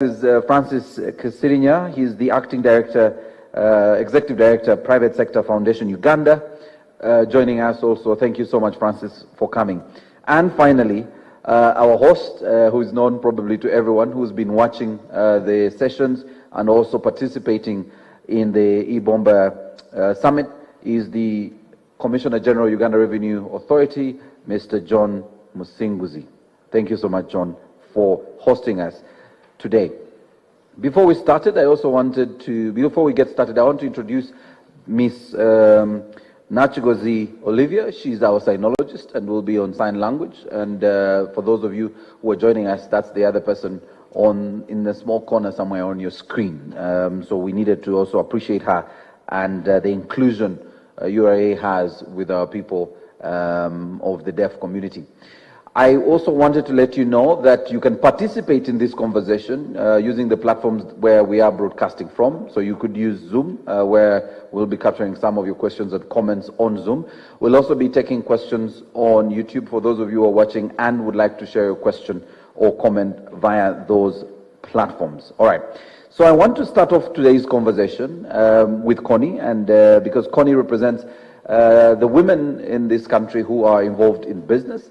Is Francis Kasirinya. He's the acting director, executive director, Private Sector Foundation, Uganda, joining us also. Thank you so much, Francis, for coming. And finally, our host, who is known probably to everyone who's been watching the sessions and also participating in the eBomba Summit, is the Commissioner General, Uganda Revenue Authority, Mr. John Musinguzi. Thank you so much, John, for hosting us today. Before we get started, I want to introduce Miss Nachigozi Olivia. She's our sinologist and will be on sign language. And for those of you who are joining us, that's the other person in the small corner somewhere on your screen. So we needed to also appreciate her and the inclusion URA has with our people of the deaf community. I also wanted to let you know that you can participate in this conversation using the platforms where we are broadcasting from. So you could use Zoom, where we'll be capturing some of your questions and comments on Zoom. We'll also be taking questions on YouTube for those of you who are watching and would like to share your question or comment via those platforms. All right. So I want to start off today's conversation with Connie, and because Connie represents the women in this country who are involved in business.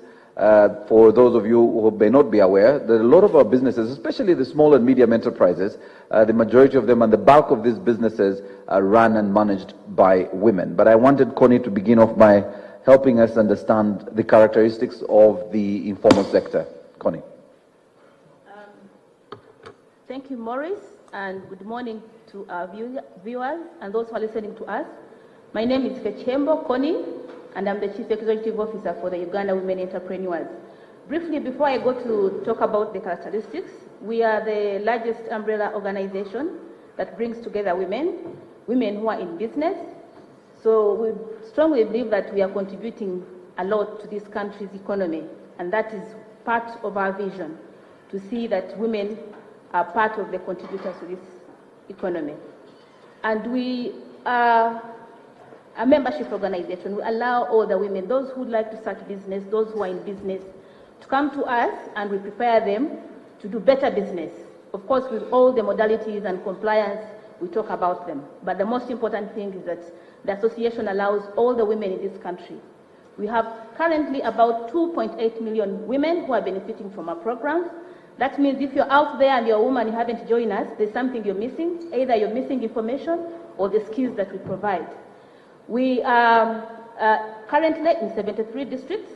For those of you who may not be aware, that a lot of our businesses, especially the small and medium enterprises, the majority of them and the bulk of these businesses are run and managed by women. But I wanted Connie to begin off by helping us understand the characteristics of the informal sector. Connie. Thank you, Maurice, and good morning to our viewers and those who are listening to us. My name is Kechembo Connie, and I'm the Chief Executive Officer for the Uganda Women Entrepreneurs. Briefly, before I go to talk about the characteristics, we are the largest umbrella organization that brings together women who are in business. So we strongly believe that we are contributing a lot to this country's economy, and that is part of our vision, to see that women are part of the contributors to this economy. And we are a membership organization. We allow all the women, those who would like to start business, those who are in business, to come to us, and we prepare them to do better business. Of course, with all the modalities and compliance, we talk about them. But the most important thing is that the association allows all the women in this country. We have currently about 2.8 million women who are benefiting from our programs. That means if you're out there and you're a woman, you haven't joined us, there's something you're missing. Either you're missing information or the skills that we provide. We are currently in 73 districts,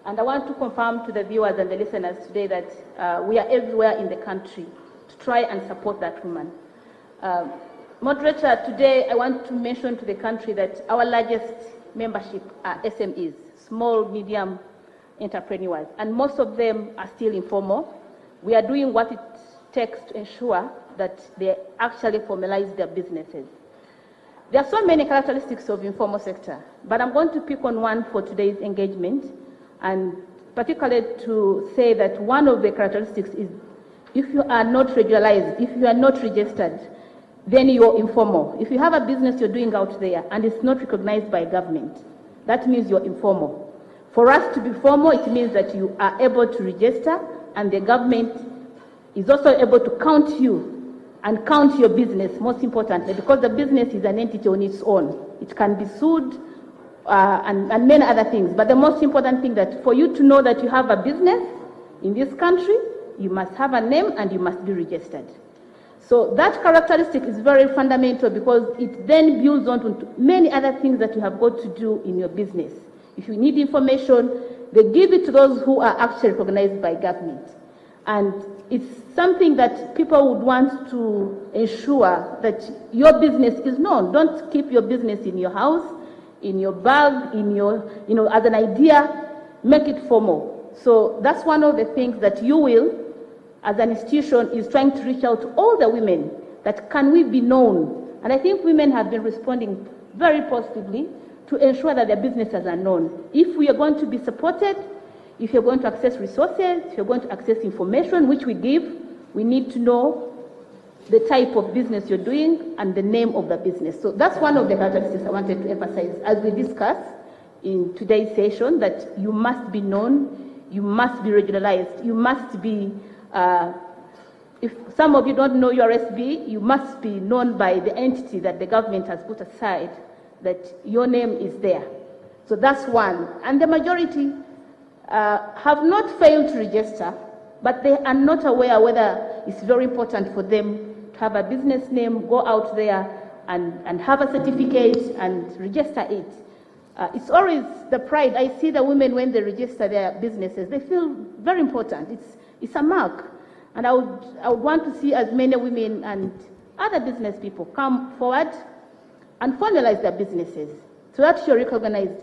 and I want to confirm to the viewers and the listeners today that we are everywhere in the country to try and support that woman. Moderator, today I want to mention to the country that our largest membership are SMEs, small, medium entrepreneurs, and most of them are still informal. We are doing what it takes to ensure that they actually formalize their businesses. There are so many characteristics of the informal sector, but I'm going to pick on one for today's engagement, and particularly to say that one of the characteristics is if you are not regularized, if you are not registered, then you're informal. If you have a business you're doing out there and it's not recognized by government, that means you're informal. For us to be formal, it means that you are able to register, and the government is also able to count you and count your business, most importantly, because the business is an entity on its own. It can be sued and many other things. But the most important thing that for you to know that you have a business in this country, you must have a name and you must be registered. So that characteristic is very fundamental because it then builds on to many other things that you have got to do in your business. If you need information, they give it to those who are actually recognized by government. And it's something that people would want to ensure that your business is known. Don't keep your business in your house, in your bag, in your, as an idea, make it formal. So that's one of the things that you will, as an institution, is trying to reach out to all the women, that can we be known? And I think women have been responding very positively to ensure that their businesses are known. If we are going to be supported, if you're going to access resources, if you're going to access information, which we give, we need to know the type of business you're doing and the name of the business. So that's one of the characteristics I wanted to emphasize as we discuss in today's session, that you must be known, you must be regularized, you must be If some of you don't know your SB, you must be known by the entity that the government has put aside, that your name is there. So that's one. And the majority have not failed to register, but they are not aware whether it's very important for them to have a business name, go out there and have a certificate and register it. It's always the pride. I see the women when they register their businesses, they feel very important. It's a mark. And I would want to see as many women and other business people come forward and formalize their businesses so that you're recognized.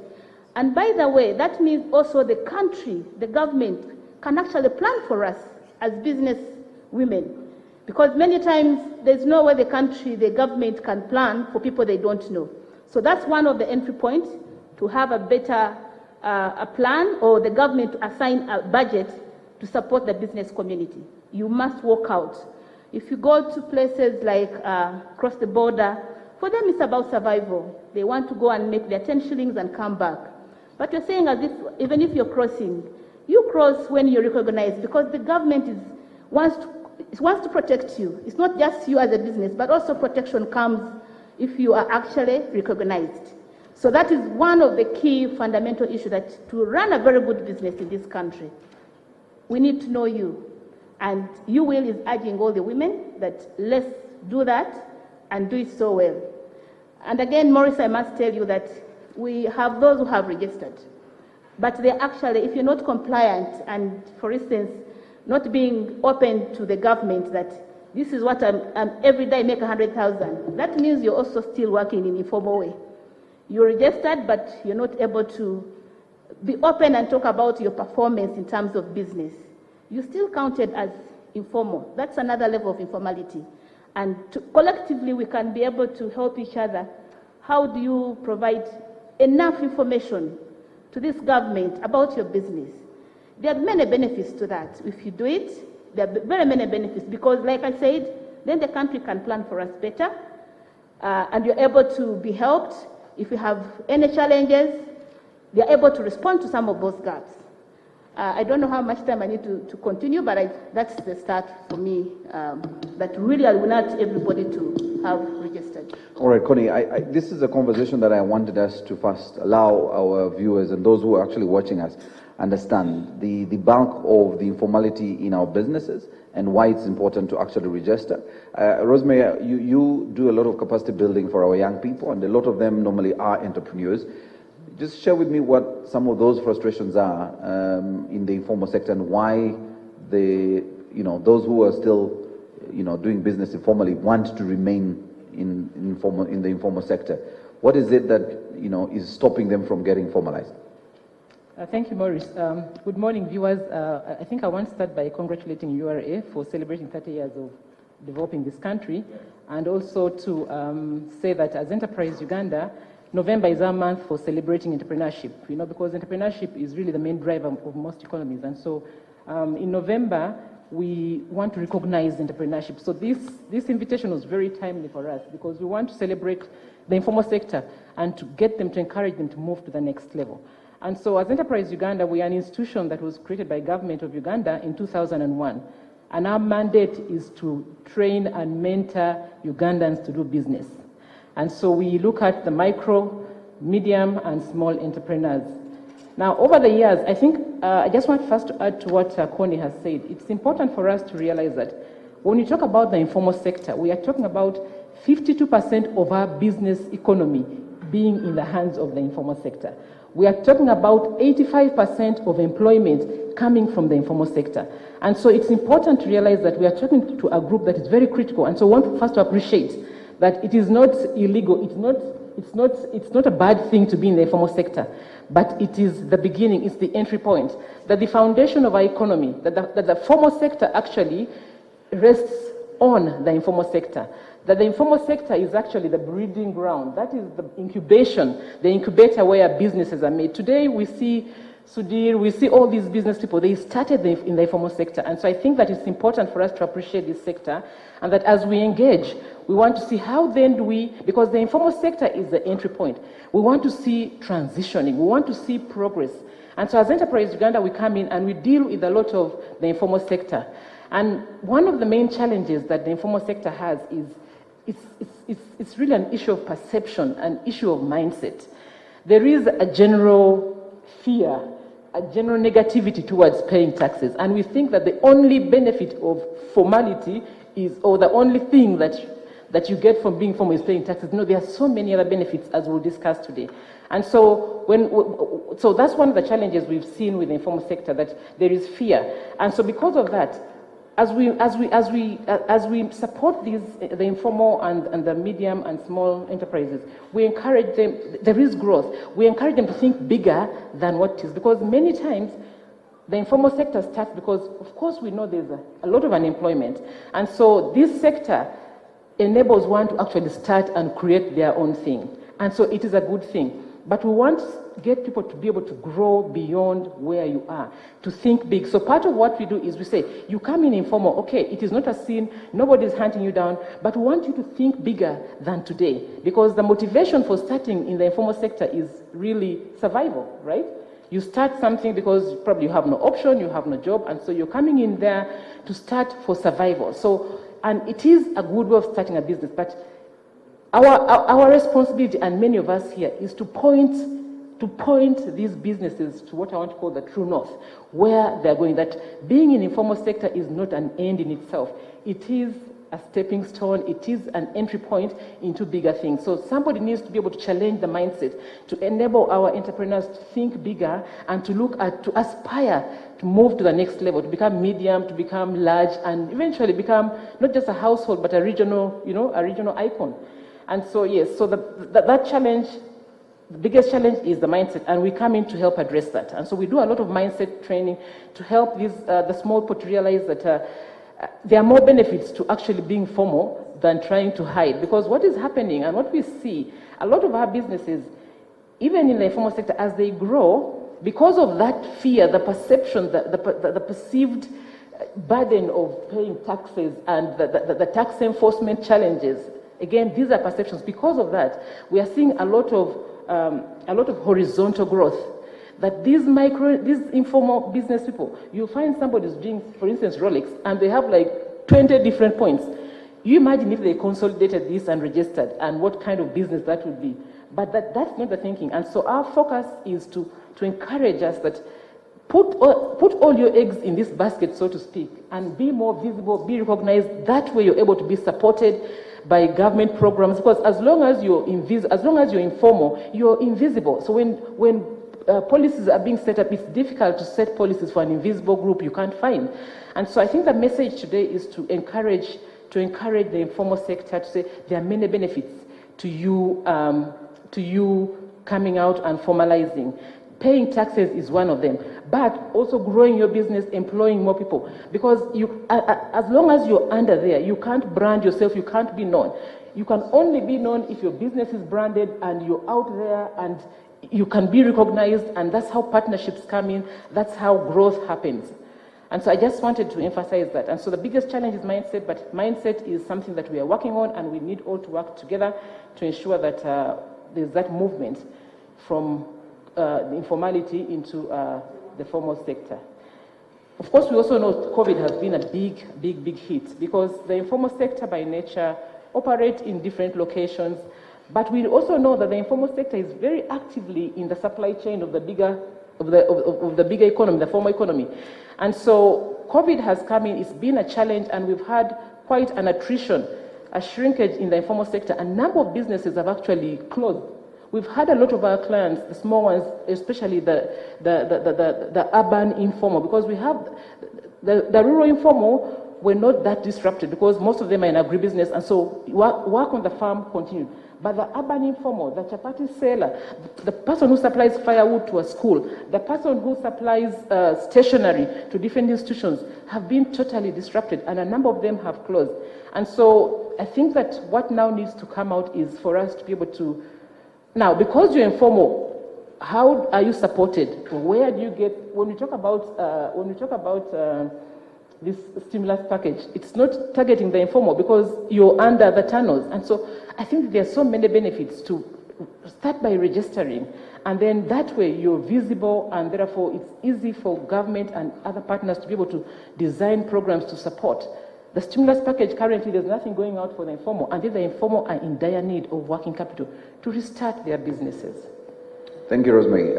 And by the way, that means also the country, the government, can actually plan for us as business women. Because many times there's no way the country, the government can plan for people they don't know. So that's one of the entry points, to have a better a plan, or the government to assign a budget to support the business community. You must work out. If you go to places like cross the border, for them it's about survival. They want to go and make their 10 shillings and come back. But you're saying as if, even if you're crossing, you cross when you're recognized, because the government wants to protect you. It's not just you as a business, but also protection comes if you are actually recognized. So that is one of the key fundamental issues, that to run a very good business in this country, we need to know you. And you will is urging all the women that let's do that and do it so well. And again, Maurice, I must tell you that we have those who have registered, but they actually, if you're not compliant and, for instance, not being open to the government that this is what I'm every day I make 100,000, that means you're also still working in an informal way. You're registered, but you're not able to be open and talk about your performance in terms of business. You're still counted as informal. That's another level of informality. And collectively, we can be able to help each other. How do you provide enough information to this government about your business? There are many benefits to that. If you do it, there are very many benefits, because like I said, then the country can plan for us better, and you're able to be helped. If you have any challenges, they're able to respond to some of those gaps. I don't know how much time I need to continue, but that's the start for me, that really I would not everybody to have registered. All right, Connie, this is a conversation that I wanted us to first allow our viewers and those who are actually watching us understand the bulk of the informality in our businesses and why it's important to actually register. Rosemary, you do a lot of capacity building for our young people, and a lot of them normally are entrepreneurs. Just share with me what some of those frustrations are in the informal sector, and why those who are still doing business informally want to remain in the informal sector. What is it that is stopping them from getting formalized? Thank you, Maurice. Good morning, viewers. I think I want to start by congratulating URA for celebrating 30 years of developing this country, and also to say that as Enterprise Uganda, November is our month for celebrating entrepreneurship, because entrepreneurship is really the main driver of most economies. And so in November, we want to recognize entrepreneurship. So this invitation was very timely for us, because we want to celebrate the informal sector and to get them, to encourage them to move to the next level. And so as Enterprise Uganda, we are an institution that was created by government of Uganda in 2001. And our mandate is to train and mentor Ugandans to do business. And so we look at the micro, medium, and small entrepreneurs. Now, over the years, I think, I just want first to add to what Connie has said. It's important for us to realize that when you talk about the informal sector, we are talking about 52% of our business economy being in the hands of the informal sector. We are talking about 85% of employment coming from the informal sector. And so it's important to realize that we are talking to a group that is very critical. And so I want first to appreciate that it is not illegal, it's not a bad thing to be in the informal sector, but it is the beginning, it's the entry point, that the foundation of our economy, that the formal sector actually rests on the informal sector, that the informal sector is actually the breeding ground, that is the incubation, the incubator where businesses are made. Today we see Sudhir, we see all these business people, they started in the informal sector. And so I think that it's important for us to appreciate this sector, and that as we engage, we want to see how then do we, because the informal sector is the entry point, we want to see transitioning, we want to see progress. And so as Enterprise Uganda, we come in and we deal with a lot of the informal sector. And one of the main challenges that the informal sector has is it's really an issue of perception, an issue of mindset. There is a general fear, a general negativity towards paying taxes, and we think that the only benefit of formality is, or the only thing that you get from being formal is paying taxes. No, there are so many other benefits, as we'll discuss today. And so, so that's one of the challenges we've seen with the informal sector, that there is fear. And so because of that, as we support the informal and the medium and small enterprises, we encourage them, there is growth, we encourage them to think bigger than what it is, because many times the informal sector starts because, of course, we know there's a lot of unemployment. And so this sector enables one to actually start and create their own thing. And so it is a good thing. But we want to get people to be able to grow beyond where you are, to think big. So part of what we do is we say, you come in informal, okay, it is not a sin, nobody's hunting you down, but we want you to think bigger than today. Because the motivation for starting in the informal sector is really survival, right? You start something because probably you have no option, you have no job, and so you're coming in there to start for survival. So, and it is a good way of starting a business, but our responsibility, and many of us here, is to point these businesses to what I want to call the true north, where they're going, that being in the informal sector is not an end in itself. It is a stepping stone, it is an entry point into bigger things. So somebody needs to be able to challenge the mindset, to enable our entrepreneurs to think bigger and to look at, to aspire to move to the next level, to become medium, to become large, and eventually become not just a household, but a regional, a regional icon. And so, yes, so that challenge, the biggest challenge is the mindset, and we come in to help address that. And so we do a lot of mindset training to help these, the small pot realize that there are more benefits to actually being formal than trying to hide. Because what is happening, and what we see, a lot of our businesses, even in the informal sector, as they grow, because of that fear, the perception, the perceived burden of paying taxes and the tax enforcement challenges, again, these are perceptions. Because of that, we are seeing a lot of horizontal growth. That these informal business people, you find somebody who's doing, for instance, Rolex, and they have like 20 different points. You imagine if they consolidated this and registered, and what kind of business that would be. But that's not the thinking. And so our focus is to encourage us that put all your eggs in this basket, so to speak, and be more visible, be recognized. That way you're able to be supported by government programs, because as long as you're informal, you're invisible. So when policies are being set up, it's difficult to set policies for an invisible group you can't find. And so I think the message today is to encourage the informal sector to say there are many benefits to you coming out and formalizing. Paying taxes is one of them, but also growing your business, employing more people. Because as long as you're under there, you can't brand yourself, you can't be known. You can only be known if your business is branded and you're out there and you can be recognized, and that's how partnerships come in, that's how growth happens. And so I just wanted to emphasize that. And so the biggest challenge is mindset, but mindset is something that we are working on, and we need all to work together to ensure that there's that movement from informality into the formal sector. Of course, we also know COVID has been a big hit, because the informal sector by nature operates in different locations, but we also know that the informal sector is very actively in the supply chain of the bigger economy, the formal economy. And so COVID has come in, it's been a challenge, and we've had quite an attrition, a shrinkage in the informal sector. A number of businesses have actually closed. We've had a lot of our clients, the small ones, especially the urban informal, because we have the rural informal were not that disrupted because most of them are in agribusiness, and so work on the farm continued. But the urban informal, the chapati seller, the person who supplies firewood to a school, the person who supplies stationery to different institutions have been totally disrupted, and a number of them have closed. And so I think that what now needs to come out is for us to be able to, now, because you're informal, how are you supported? Where do you get, when we talk about this stimulus package, it's not targeting the informal because you're under the tunnels. And so I think there are so many benefits to start by registering, and then that way you're visible, and therefore it's easy for government and other partners to be able to design programs to support. The stimulus package currently, there's nothing going out for the informal, and the informal are in dire need of working capital to restart their businesses. Thank you, Rosemary.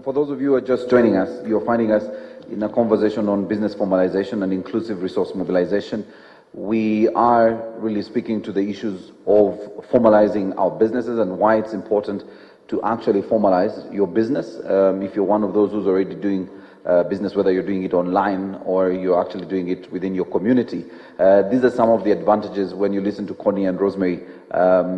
For those of you who are just joining us, you're finding us in a conversation on business formalization and inclusive resource mobilization. We are really speaking to the issues of formalizing our businesses and why it's important to actually formalize your business. If you're one of those who's already doing business, whether you're doing it online or you're actually doing it within your community. These are some of the advantages when you listen to Connie and Rosemary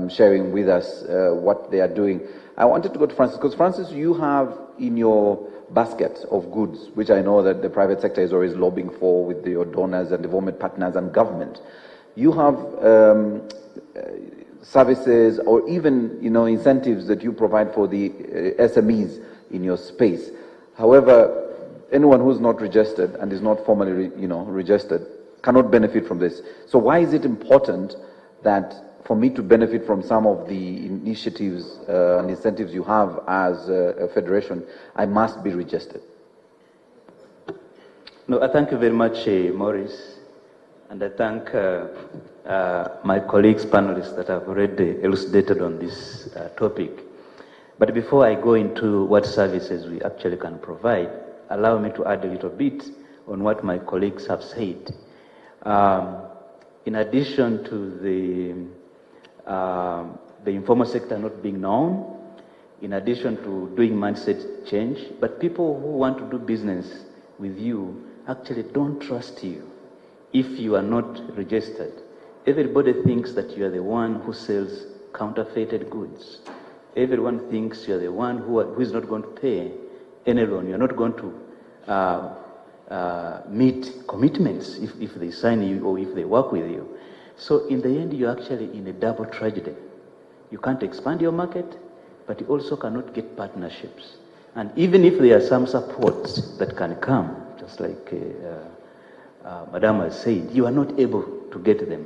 sharing with us what they are doing. I wanted to go to Francis, because Francis, you have in your basket of goods, which I know that the private sector is always lobbying for with your donors and development partners and government. You have services or even incentives that you provide for the SMEs in your space. However, anyone who's not registered and is not formally registered cannot benefit from this. So why is it important that for me to benefit from some of the initiatives and incentives you have as a federation, I must be registered? No, I thank you very much, Maurice, and I thank my colleagues, panelists that have already elucidated on this topic. But before I go into what services we actually can provide, allow me to add a little bit on what my colleagues have said. In addition to the informal sector not being known, in addition to doing mindset change, but people who want to do business with you actually don't trust you if you are not registered. Everybody thinks that you are the one who sells counterfeited goods. Everyone thinks you are the one who is not going to pay any loan. You're not going to meet commitments if they sign you or if they work with you. So in the end, you're actually in a double tragedy. You can't expand your market, but you also cannot get partnerships. And even if there are some supports that can come, just like Madam has said, you are not able to get them.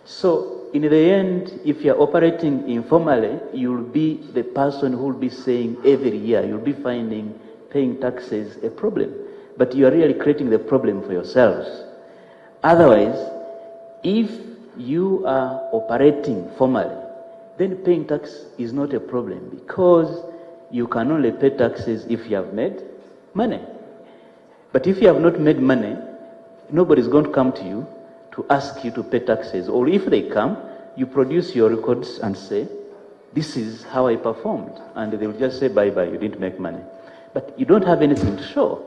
So in the end, if you're operating informally, you'll be the person who will be saying every year, you'll be finding paying taxes a problem. But you are really creating the problem for yourselves. Otherwise, if you are operating formally, then paying tax is not a problem, because you can only pay taxes if you have made money. But if you have not made money, nobody's going to come to you to ask you to pay taxes. Or if they come, you produce your records and say, this is how I performed. And they will just say, bye-bye, you didn't make money. But you don't have anything to show.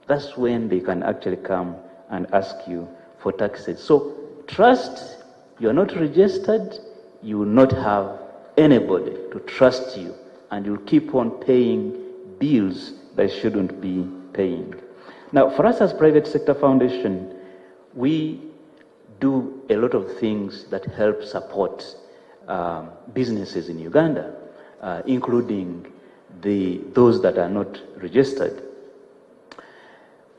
That's when they can actually come and ask you for taxes. So trust, you're not registered, you will not have anybody to trust you, and you'll keep on paying bills that shouldn't be paying. Now, for us as Private Sector Foundation, we do a lot of things that help support businesses in Uganda, including those that are not registered.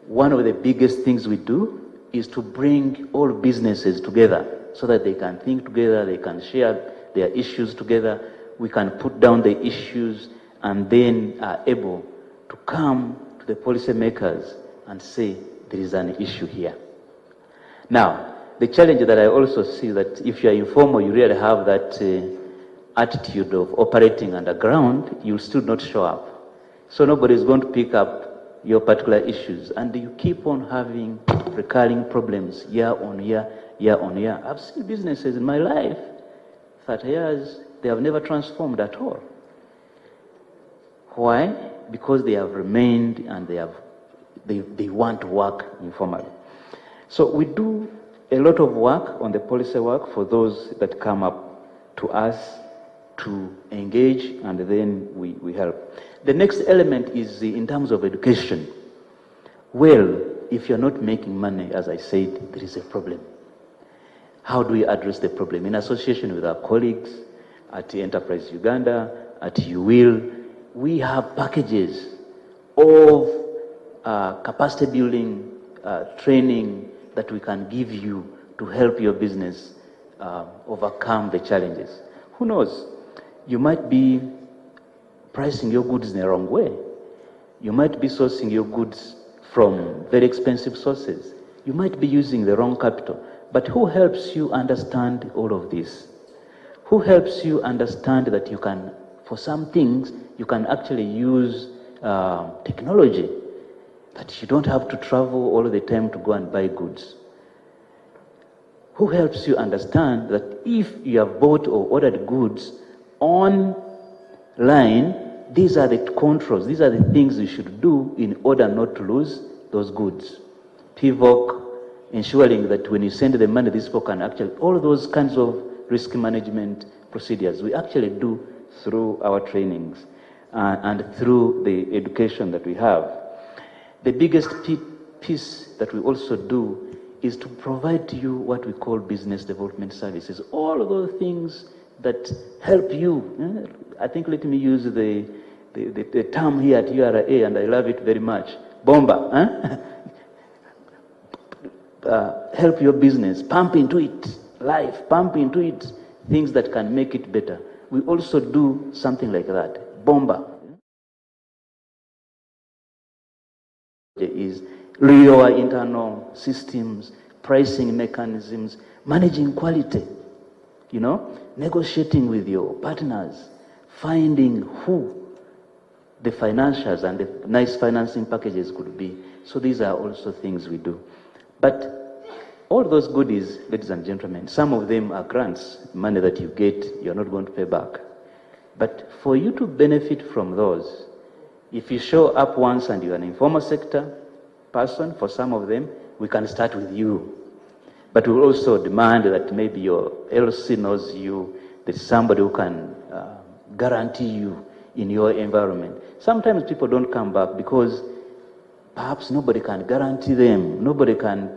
One of the biggest things we do is to bring all businesses together so that they can think together, they can share their issues together, we can put down the issues, and then are able to come to the policymakers and say, there is an issue here. Now, the challenge that I also see that if you are informal, you really have that attitude of operating underground, you'll still not show up. So nobody is going to pick up your particular issues, and you keep on having recurring problems year on year, year on year. I've seen businesses in my life, 30 years, they have never transformed at all. Why? Because they have remained and they want to work informally. So we do a lot of work on the policy work for those that come up to us to engage, and then we help. The next element is in terms of education. Well, if you're not making money, as I said, there is a problem. How do we address the problem? In association with our colleagues at Enterprise Uganda, at UWIL, we have packages of capacity building, training that we can give you to help your business overcome the challenges. Who knows? You might be pricing your goods in the wrong way. You might be sourcing your goods from very expensive sources. You might be using the wrong capital. But who helps you understand all of this? Who helps you understand that you can, for some things, you can actually use technology, that you don't have to travel all the time to go and buy goods? Who helps you understand that if you have bought or ordered goods online, these are the controls, these are the things you should do in order not to lose those goods? PIVOC, ensuring that when you send the money, these people can actually, all those kinds of risk management procedures, we actually do through our trainings and through the education that we have. The biggest piece that we also do is to provide to you what we call business development services. All of those things that help you. I think let me use the term here at URA, and I love it very much. Bomba. Help your business, pump into it, life, pump into it, things that can make it better. We also do something like that, bomba. There is your internal systems, pricing mechanisms, managing quality, negotiating with your partners, finding who the financials and the nice financing packages could be. So these are also things we do. But all those goodies, ladies and gentlemen, some of them are grants, money that you get, you're not going to pay back. But for you to benefit from those, if you show up once and you're an informal sector person, for some of them, we can start with you. But we also demand that maybe your LC knows you, there's somebody who can guarantee you in your environment. Sometimes people don't come back because perhaps nobody can guarantee them, nobody can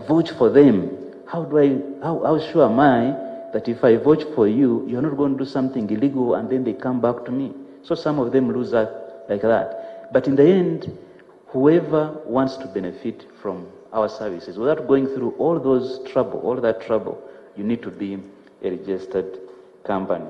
vouch for them. How sure am I that if I vouch for you, you're not going to do something illegal and then they come back to me? So some of them lose out like that. But in the end, whoever wants to benefit from our services, without going through all that trouble, you need to be a registered company.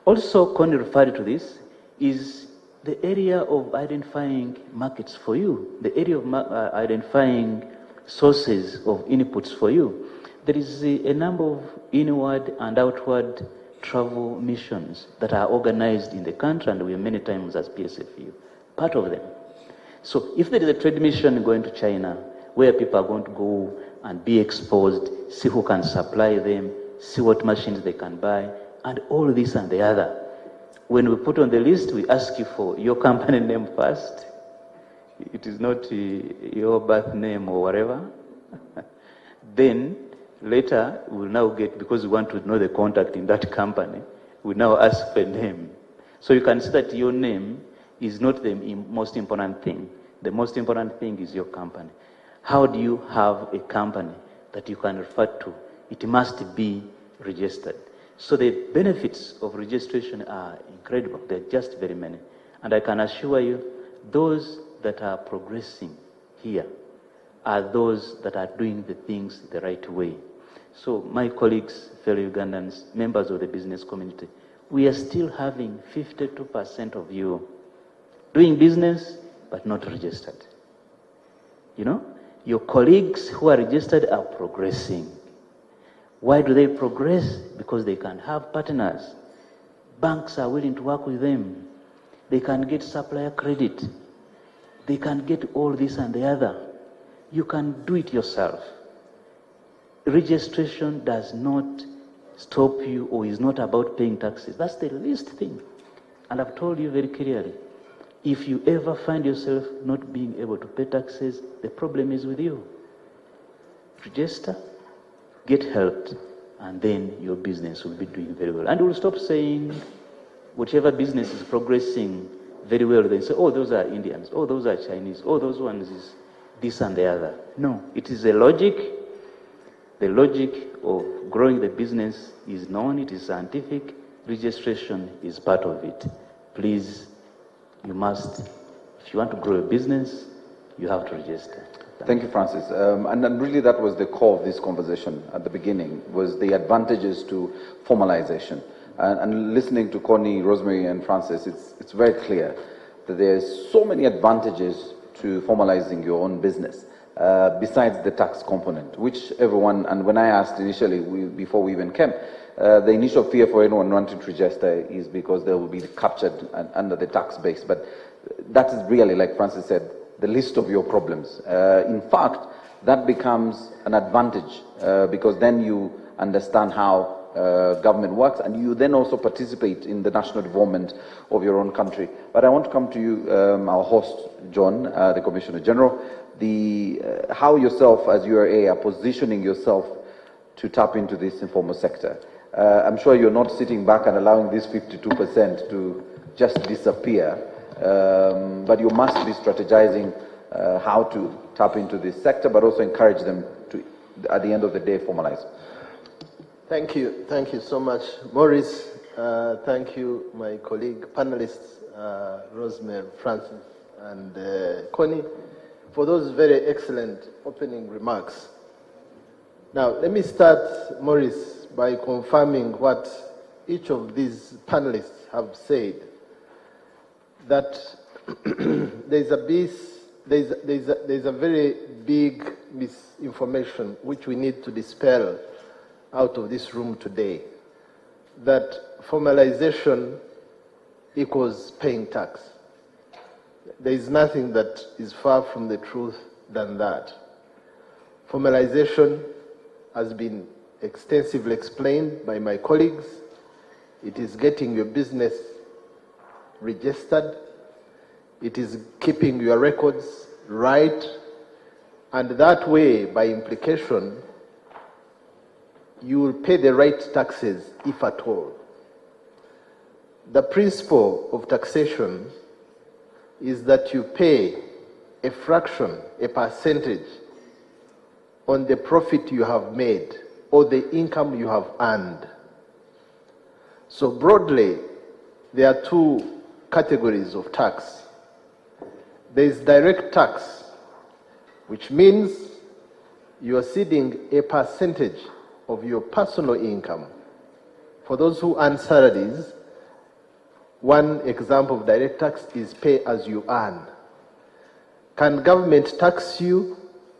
Also, Connie referred to this, is the area of identifying markets for you, the area of identifying sources of inputs for you. There is a number of inward and outward travel missions that are organized in the country, and we are many times as PSFU part of them. So if there is a trade mission going to China, where people are going to go and be exposed, see who can supply them, see what machines they can buy, and all this and the other. When we put on the list, we ask you for your company name first. It is not your birth name or whatever. Then later, we'll now get, because we want to know the contact in that company, we now ask for a name. So you can see that your name is not the most important thing. The most important thing is your company. How do you have a company that you can refer to? It must be registered. So the benefits of registration are incredible. They're just very many. And I can assure you, those that are progressing here are those that are doing the things the right way. So my colleagues, fellow Ugandans, members of the business community, we are still having 52% of you doing business but not registered. Your colleagues who are registered are progressing. Why do they progress? Because they can have partners. Banks are willing to work with them. They can get supplier credit. They can get all this and the other. You can do it yourself. Registration does not stop you or is not about paying taxes. That's the least thing. And I've told you very clearly, if you ever find yourself not being able to pay taxes, the problem is with you. Register, get helped, and then your business will be doing very well. And we'll stop saying whichever business is progressing very well, they say, oh, those are Indians, oh, those are Chinese, oh, those ones is this and the other. No, it is a logic. The logic of growing the business is known, it is scientific. Registration is part of it. Please, you must, if you want to grow a business, you have to register. Thank you, Francis. And really that was the core of this conversation at the beginning, was the advantages to formalization. And listening to Connie, Rosemary, and Francis, it's very clear that there's so many advantages to formalizing your own business, besides the tax component, which everyone, and when I asked initially, before we even came, the initial fear for anyone wanting to register is because they will be captured under the tax base. But that is really, like Francis said, the list of your problems. In fact, that becomes an advantage because then you understand how government works, and you then also participate in the national development of your own country. But I want to come to you, our host, John, the Commissioner General, how yourself as URA are positioning yourself to tap into this informal sector. I'm sure you're not sitting back and allowing this 52% to just disappear, but you must be strategizing how to tap into this sector, but also encourage them to, at the end of the day, formalize. Thank you so much, Maurice. Thank you, my colleague panelists, Rosemary, Francis, and Connie, for those very excellent opening remarks. Now, let me start, Maurice, by confirming what each of these panelists have said, that there's a very big misinformation which we need to dispel out of this room today, that formalization equals paying tax. There is nothing that is far from the truth than that. Formalization has been extensively explained by my colleagues. It is getting your business registered. It is keeping your records right. And that way, by implication, you will pay the right taxes, if at all. The principle of taxation is that you pay a fraction, a percentage, on the profit you have made or the income you have earned. So broadly, there are two categories of tax. There is direct tax, which means you are ceding a percentage of your personal income. For those who earn salaries, one example of direct tax is pay as you earn. Can government tax you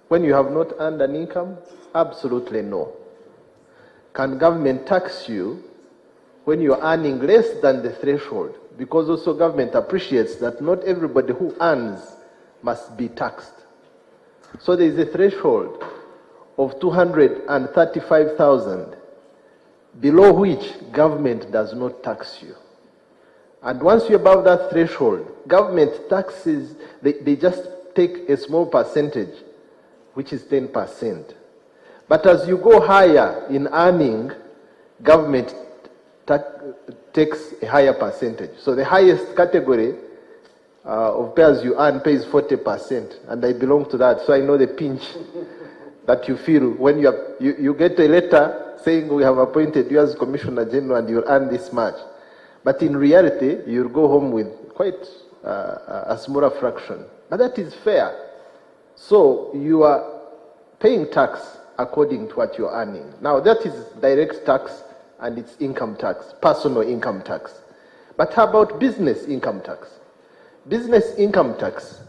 when you have not earned an income? Absolutely no. Can government tax you when you are earning less than the threshold? Because also government appreciates that not everybody who earns must be taxed. So there is a threshold of 235,000, below which government does not tax you. And once you're above that threshold, government taxes, they just take a small percentage, which is 10%. But as you go higher in earning, government takes a higher percentage. So the highest category of pay as you earn pays 40%, and I belong to that, so I know the pinch that you feel when you get a letter saying we have appointed you as Commissioner General and you'll earn this much. But in reality, you'll go home with quite a smaller fraction. But that is fair. So you are paying tax according to what you're earning. Now that is direct tax and it's income tax, personal income tax. But how about business income tax? Business income tax,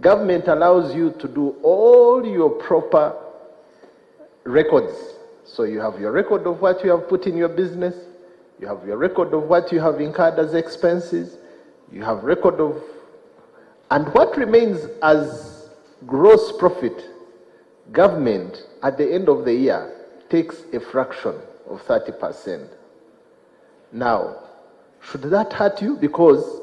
government allows you to do all your proper records. So you have your record of what you have put in your business, you have your record of what you have incurred as expenses, you have record of, and what remains as gross profit, government at the end of the year takes a fraction of 30%. Now, should that hurt you? Because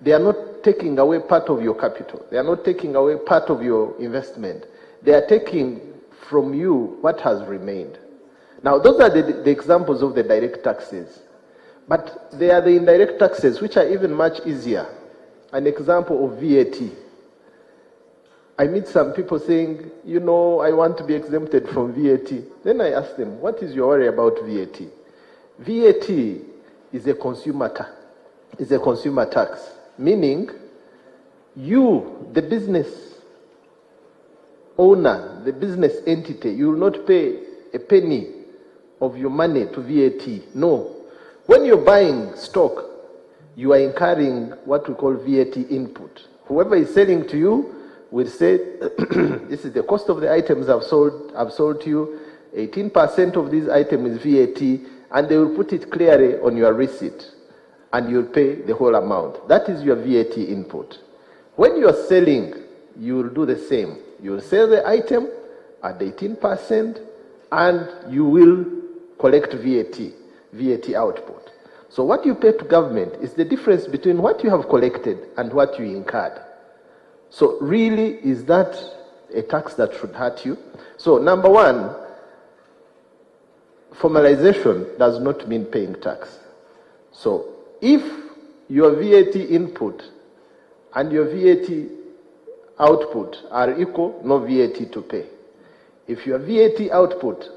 they are not taking away part of your capital. They are not taking away part of your investment. They are taking from you what has remained. Now, those are the examples of the direct taxes. But there are the indirect taxes, which are even much easier. An example of VAT. I meet some people saying, you know, I want to be exempted from VAT. Then I ask them, what is your worry about VAT? VAT is a consumer tax. Meaning, you, the business owner, the business entity, you will not pay a penny of your money to VAT. No. When you're buying stock, you are incurring what we call VAT input. Whoever is selling to you will say, this is the cost of the items I've sold to you, 18% of these items is VAT, and they will put it clearly on your receipt, and you'll pay the whole amount. That is your VAT input. When you're selling, you will do the same. You will sell the item at 18%, and you will collect VAT output. So what you pay to government is the difference between what you have collected and what you incurred. So really, is that a tax that should hurt you? So number one, formalization does not mean paying tax. So if your VAT input and your VAT output are equal, no VAT to pay. If your VAT output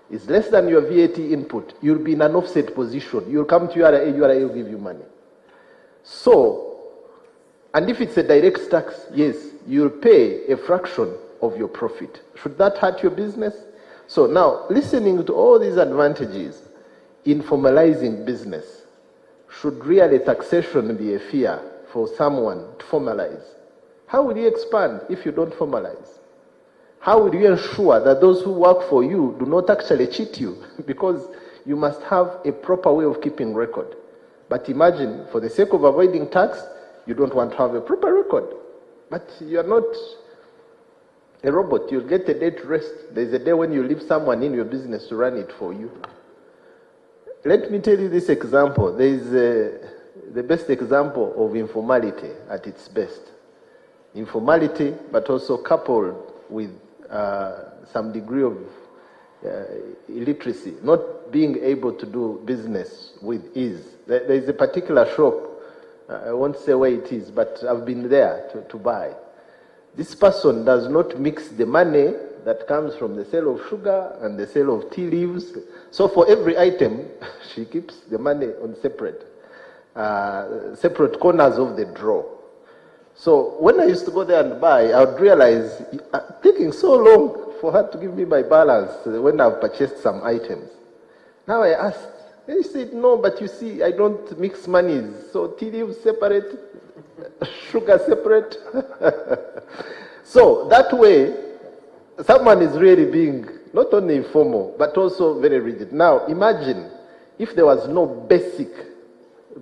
is less than your VAT input, you'll be in an offset position. You'll come to URA will give you money. So, and if it's a direct tax, yes, you'll pay a fraction of your profit. Should that hurt your business? So now, listening to all these advantages in formalizing business, should really taxation be a fear for someone to formalize? How will you expand if you don't formalize? How will you ensure that those who work for you do not actually cheat you? Because you must have a proper way of keeping record. But imagine, for the sake of avoiding tax, you don't want to have a proper record. But you're not a robot. You'll get a day to rest. There's a day when you leave someone in your business to run it for you. Let me tell you this example. There is the best example of informality at its best. Informality, but also coupled with some degree of illiteracy, not being able to do business with ease. There is a particular shop, I won't say where it is, but I've been there to buy. This person does not mix the money that comes from the sale of sugar and the sale of tea leaves. So for every item, she keeps the money on separate corners of the drawer. So when I used to go there and buy, I would realize it's taking so long for her to give me my balance when I've purchased some items. Now I asked, and she said, no, but you see, I don't mix monies. So tea leaves separate, sugar separate. So that way, someone is really being not only informal, but also very rigid. Now imagine if there was no basic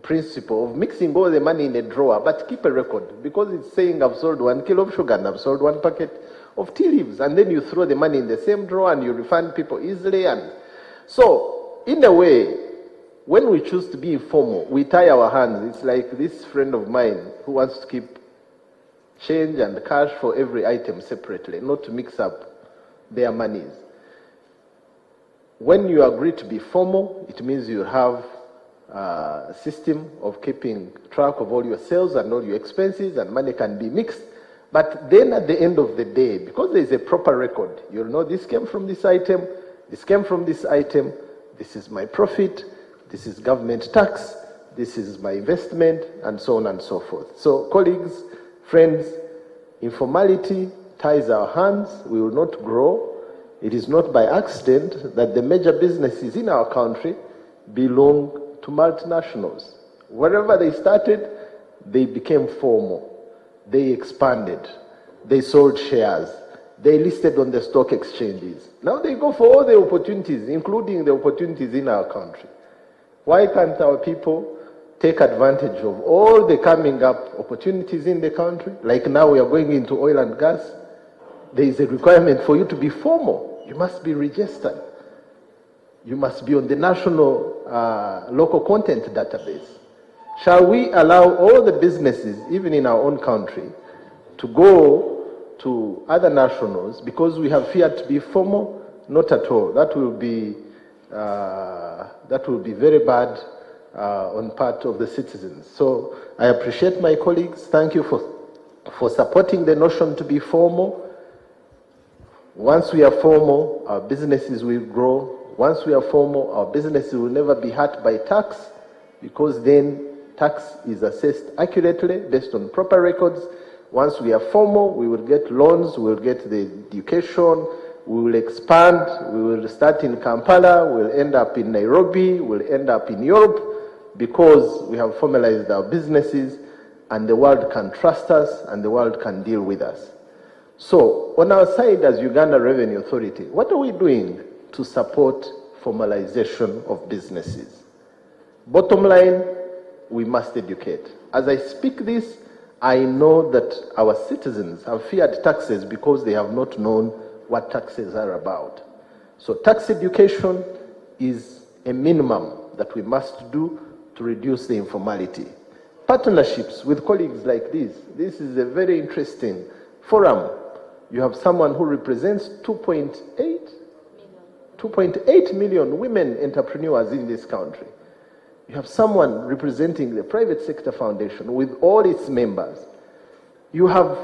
principle of mixing all the money in a drawer, but keep a record, because it's saying I've sold 1 kilo of sugar and I've sold 1 packet of tea leaves, and then you throw the money in the same drawer and you refund people easily. And so in a way, when we choose to be informal, we tie our hands. It's like this friend of mine who wants to keep change and cash for every item separately, not to mix up their monies. When you agree to be formal, it means you have a system of keeping track of all your sales and all your expenses, and money can be mixed. But then at the end of the day, because there is a proper record, you'll know this came from this item, this came from this item, this is my profit, this is government tax, this is my investment, and so on and so forth. So colleagues, friends, informality ties our hands. We will not grow. It is not by accident that the major businesses in our country belong to multinationals. Wherever they started, they became formal. They expanded. They sold shares. They listed on the stock exchanges. Now they go for all the opportunities, including the opportunities in our country. Why can't our people take advantage of all the coming up opportunities in the country? Like now we are going into oil and gas. There is a requirement for you to be formal. You must be registered. You must be on the national local content database. Shall we allow all the businesses, even in our own country, to go to other nationals because we have feared to be formal? Not at all. That will be very bad on part of the citizens. So I appreciate my colleagues. Thank you for supporting the notion to be formal. Once we are formal, our businesses will grow. Once we are formal, our businesses will never be hurt by tax, because then tax is assessed accurately based on proper records. Once we are formal, we will get loans, we will get the education, we will expand, we will start in Kampala, we'll end up in Nairobi, we'll end up in Europe. because we have formalized our businesses and the world can trust us and the world can deal with us. So, on our side as Uganda Revenue Authority, what are we doing to support formalization of businesses? Bottom line, we must educate. As I speak this, I know that our citizens have feared taxes because they have not known what taxes are about. So tax education is a minimum that we must do to reduce the informality. Partnerships with colleagues like this is a very interesting forum. You have someone who represents 2.8 million women entrepreneurs in this country. You have someone representing the private sector foundation with all its members. You have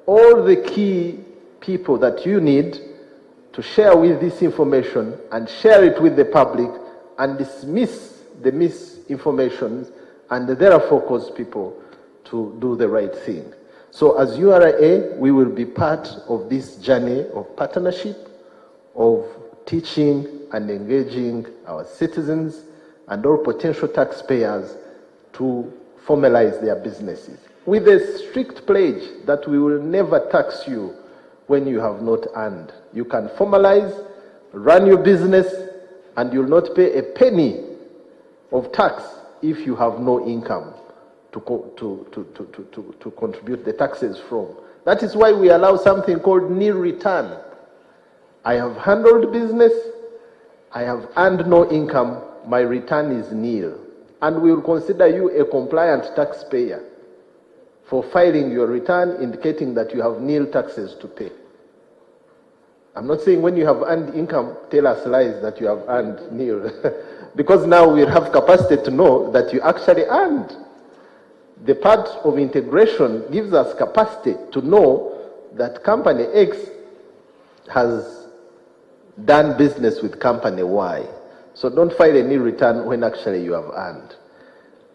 all the key people that you need to share with this information and share it with the public and dismiss the misinformation and therefore cause people to do the right thing. So as URA, we will be part of this journey of partnership, of teaching and engaging our citizens and all potential taxpayers to formalize their businesses, with a strict pledge that we will never tax you when you have not earned. You can formalize, run your business, and you'll not pay a penny of tax if you have no income to contribute the taxes from. That is why we allow something called nil return. I have handled business, I have earned no income, my return is nil. And we will consider you a compliant taxpayer for filing your return indicating that you have nil taxes to pay. I'm not saying when you have earned income, tell us lies that you have earned nil. Because now we have capacity to know that you actually earned. The part of integration gives us capacity to know that company X has done business with company Y. So don't file a nil return when actually you have earned.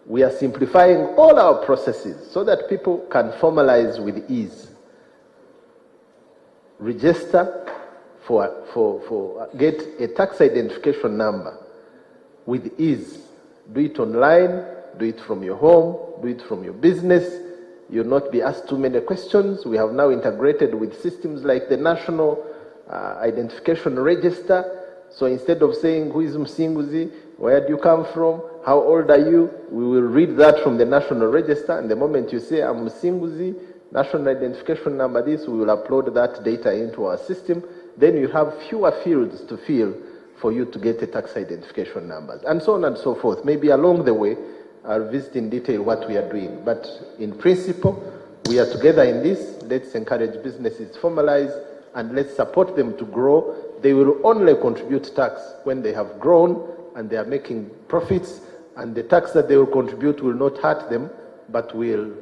We are simplifying all our processes so that people can formalize with ease. Register get a tax identification number with ease. Do it online, do it from your home, do it from your business. You'll not be asked too many questions. We have now integrated with systems like the National Identification Register. So instead of saying, who is Msinguzi, where do you come from, how old are you, we will read that from the National Register, and the moment you say, I'm Msinguzi, National Identification Number this, we will upload that data into our system. Then you have fewer fields to fill for you to get a tax identification numbers, and so on and so forth. Maybe along the way, I'll visit in detail what we are doing. But in principle, we are together in this. Let's encourage businesses to formalize, and let's support them to grow. They will only contribute tax when they have grown and they are making profits, and the tax that they will contribute will not hurt them, but will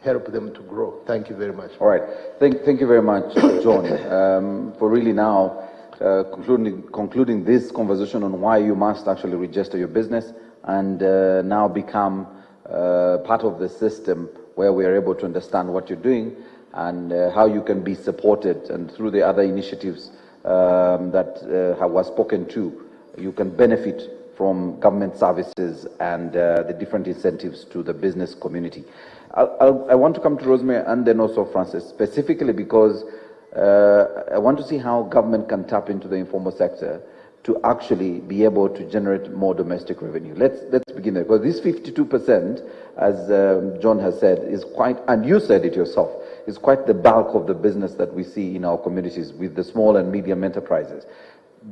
help them to grow. Thank you very much. All right. Thank you very much, John, for really now concluding this conversation on why you must actually register your business and now become part of the system where we are able to understand what you're doing and how you can be supported, and through the other initiatives that was spoken to, you can benefit from government services and the different incentives to the business community. I want to come to Rosemary and then also Francis, specifically because I want to see how government can tap into the informal sector to actually be able to generate more domestic revenue. Let's begin there, because this 52%, as John has said, is quite, and you said it yourself, is quite the bulk of the business that we see in our communities with the small and medium enterprises.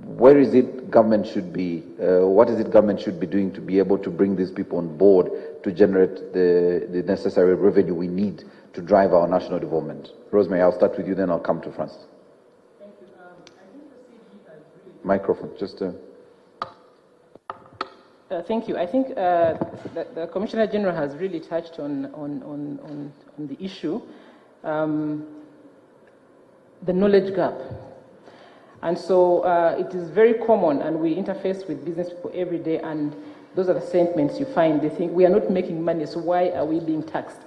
Where is it government should be, what is it government should be doing to be able to bring these people on board to generate the necessary revenue we need to drive our national development? Rosemary, I'll start with you, then I'll come to Francis. Thank you. I think the CG has really... Microphone, just... thank you. I think the Commissioner General has really touched on the issue, the knowledge gap. And so it is very common, and we interface with business people every day, and those are the sentiments you find. They think, we are not making money, so why are we being taxed?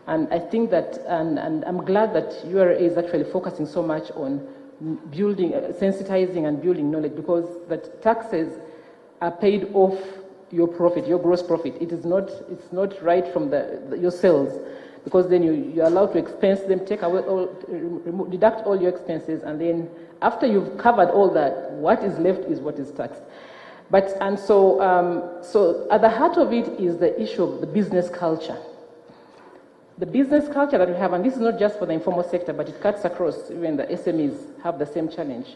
And I think that, and I'm glad that URA is actually focusing so much on building, sensitizing and building knowledge, because that taxes are paid off your profit, your gross profit. It's not right from your sales, because then you're allowed to expense them, take away deduct all your expenses, and then after you've covered all that, what is left is what is taxed. So at the heart of it is the issue of the business culture. The business culture that we have, and this is not just for the informal sector, but it cuts across, even the SMEs have the same challenge.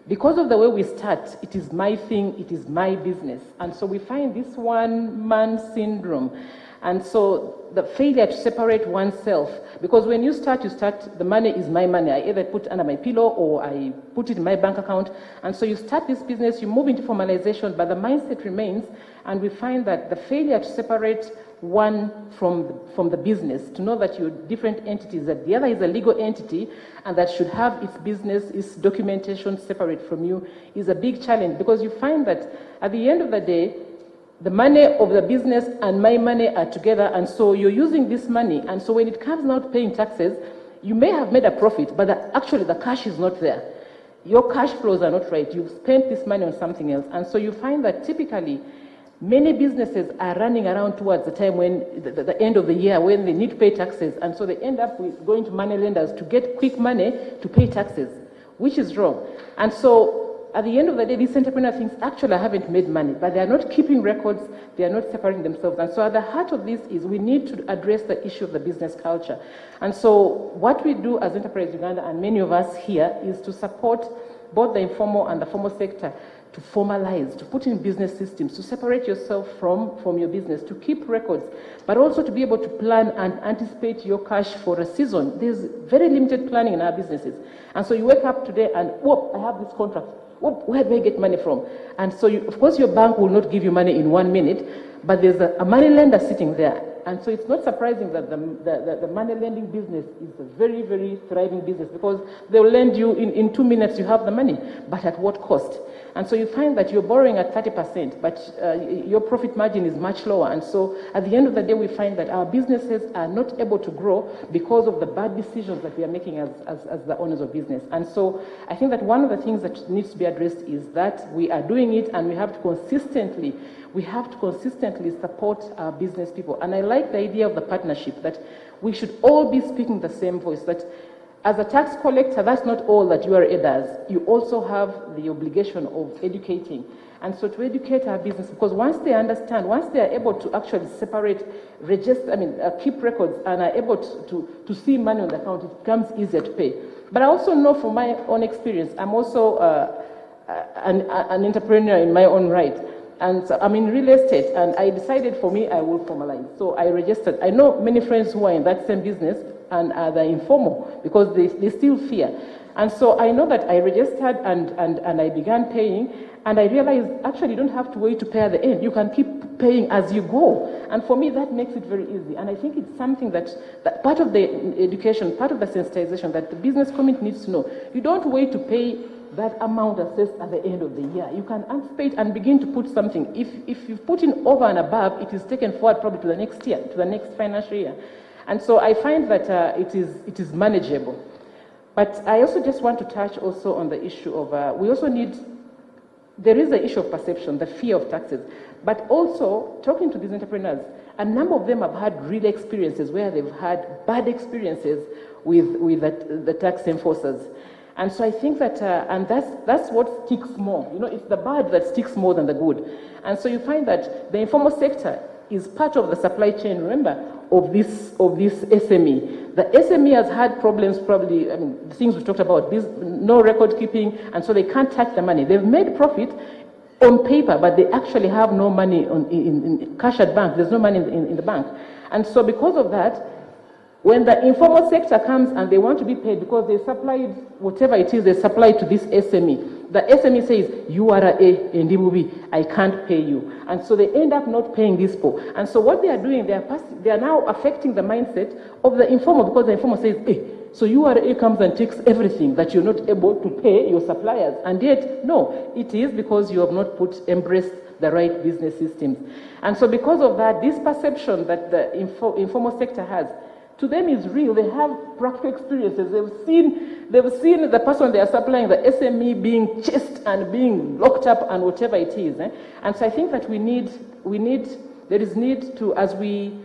Because of the way we start, it is my thing, it is my business. And so we find this one-man syndrome. And so the failure to separate oneself, because when you start, the money is my money. I either put under my pillow or I put it in my bank account. And so you start this business, you move into formalization, but the mindset remains. And we find that the failure to separate one from the business, to know that you're different entities, that the other is a legal entity and that should have its business, its documentation separate from you, is a big challenge, because you find that at the end of the day, the money of the business and my money are together, and so you're using this money, and so when it comes now to paying taxes, you may have made a profit, but actually the cash is not there. Your cash flows are not right. You've spent this money on something else, and so you find that typically many businesses are running around towards the time when the end of the year when they need to pay taxes, and so they end up with going to money lenders to get quick money to pay taxes, which is wrong. And so at the end of the day, these entrepreneur things actually haven't made money, but they are not keeping records, they are not separating themselves. And so at the heart of this is we need to address the issue of the business culture. And so what we do as Enterprise Uganda, and many of us here, is to support both the informal and the formal sector to formalize, to put in business systems, to separate yourself from your business, to keep records, but also to be able to plan and anticipate your cash for a season. There's very limited planning in our businesses. And so you wake up today and, whoop, I have this contract. Whoop, where do I get money from? And so, of course, your bank will not give you money in 1 minute, but there's a money lender sitting there. And so it's not surprising that the money lending business is a very, very thriving business, because they'll lend you in 2 minutes, you have the money, but at what cost? And so you find that you're borrowing at 30%, but your profit margin is much lower. And so at the end of the day, we find that our businesses are not able to grow because of the bad decisions that we are making as the owners of business. And so I think that one of the things that needs to be addressed is that we are doing it, and we have to consistently support our business people. And I like the idea of the partnership, that we should all be speaking the same voice, that as a tax collector, that's not all that URA does. You also have the obligation of educating. And so to educate our business, because once they understand, once they are able to actually separate, keep records, and are able to see money on the account, it becomes easier to pay. But I also know from my own experience, I'm also an entrepreneur in my own right. And so I'm in real estate, and I decided for me, I will formalize. So I registered. I know many friends who are in that same business and are the informal, because they still fear. And so I know that I registered and I began paying, and I realized actually you don't have to wait to pay at the end. You can keep paying as you go. And for me, that makes it very easy. And I think it's something that part of the education, part of the sensitization that the business community needs to know. You don't wait to pay that amount assessed at the end of the year. You can anticipate and begin to put something. If you put in over and above, it is taken forward probably to the next year, to the next financial year. And so I find that it is manageable. But I also just want to touch also on the issue of, there is the issue of perception, the fear of taxes. But also, talking to these entrepreneurs, a number of them have had real experiences where they've had bad experiences with the tax enforcers. And so I think that, and that's what sticks more. You know, it's the bad that sticks more than the good. And so you find that the informal sector is part of the supply chain, remember, of this SME. The SME has had problems, probably, the things we talked about, no record keeping, and so they can't touch the money. They've made profit on paper, but they actually have no money in cash at bank. There's no money in the bank. And so because of that, when the informal sector comes and they want to be paid because they supplied whatever it is they supplied to this SME, the SME says, you are a Ndibubi, I can't pay you. And so they end up not paying these people. And so what they are doing, they are now affecting the mindset of the informal, because the informal says, hey, so URA comes and takes everything that you're not able to pay your suppliers. And yet, no, it is because you have not embraced the right business systems. And so because of that, this perception that the informal sector has, to them is real. They have practical experiences. They've seen the person they are supplying, the SME, being chased and being locked up and whatever it is. And so I think that we need there is need to, as we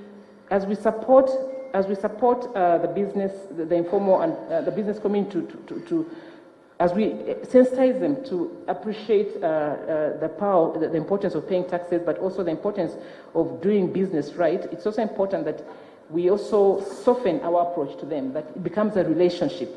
support the business, the informal and the business community as we sensitize them to appreciate the power, the importance of paying taxes, but also the importance of doing business right. It's also important that we also soften our approach to them, that it becomes a relationship,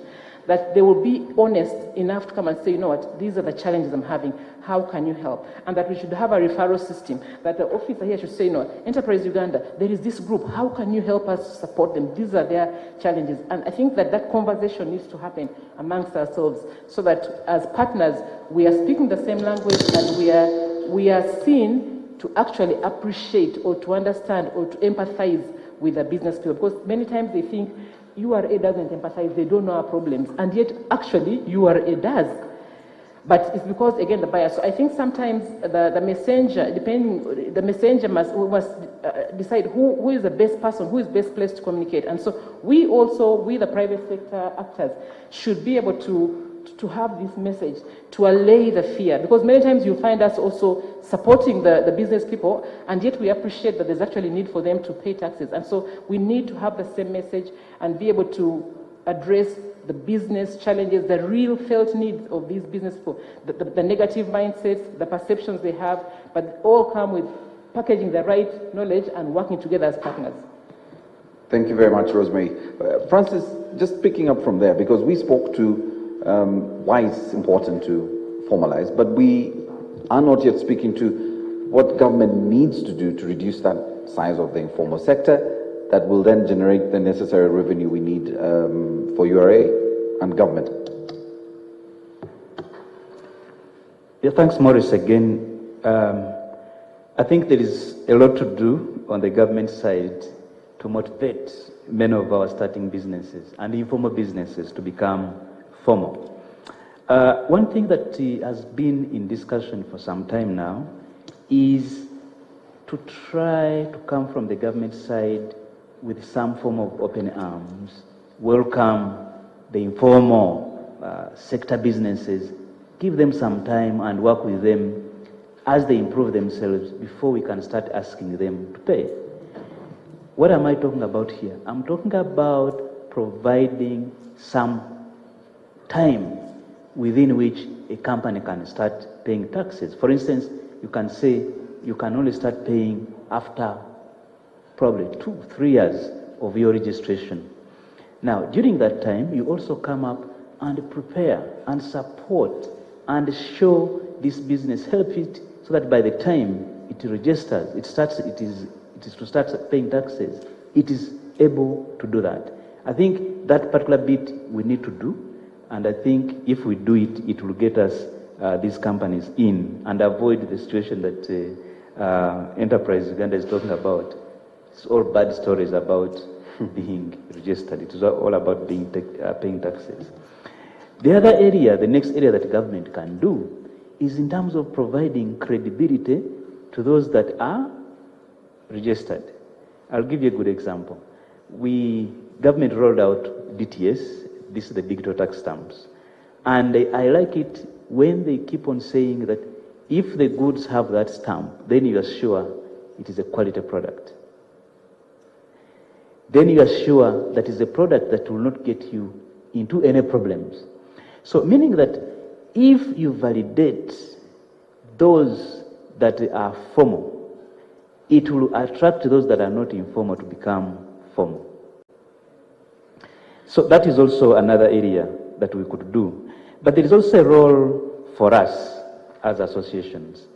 that they will be honest enough to come and say, you know what, these are the challenges I'm having, how can you help? And that we should have a referral system, that the officer here should say, you know, Enterprise Uganda, there is this group, how can you help us support them? These are their challenges. And I think that that conversation needs to happen amongst ourselves, so that as partners, we are speaking the same language, and we are seen to actually appreciate or to understand or to empathize with the business people. Because many times they think URA doesn't empathize, they don't know our problems, and yet actually URA does. But it's because, again, the bias. So I think sometimes the messenger must decide who is the best person, who is best placed to communicate. And so we, the private sector actors, should be able to have this message, to allay the fear. Because many times you find us also supporting the business people, and yet we appreciate that there's actually need for them to pay taxes. And so we need to have the same message and be able to address the business challenges, the real felt needs of these business people, the negative mindsets, the perceptions they have, but all come with packaging the right knowledge and working together as partners. Thank you very much, Rosemary. Francis, just picking up from there, because we spoke to why it's important to formalize, but we are not yet speaking to what government needs to do to reduce that size of the informal sector that will then generate the necessary revenue we need for URA and government. Yeah, thanks, Maurice, again. I think there is a lot to do on the government side to motivate many of our starting businesses and informal businesses to become formal. One thing that has been in discussion for some time now is to try to come from the government side with some form of open arms, welcome the informal sector businesses, give them some time and work with them as they improve themselves before we can start asking them to pay. What am I talking about here? I'm talking about providing some time within which a company can start paying taxes. For instance, you can say you can only start paying after probably 2-3 years of your registration. Now, during that time, you also come up and prepare and support and show this business, help it so that by the time it registers, it is to start paying taxes, it is able to do that. I think that particular bit we need to do, and I think if we do it, it will get us these companies in and avoid the situation that Enterprise Uganda is talking about. It's all bad stories about being registered. It is all about paying taxes. The other area, the next area that government can do is in terms of providing credibility to those that are registered. I'll give you a good example. Government rolled out DTS, this is the digital tax stamps. And I like it when they keep on saying that if the goods have that stamp, then you are sure it is a quality product. Then you are sure that is a product that will not get you into any problems. So meaning that if you validate those that are formal, it will attract those that are not informal to become formal. So that is also another area that we could do. But there is also a role for us as associations.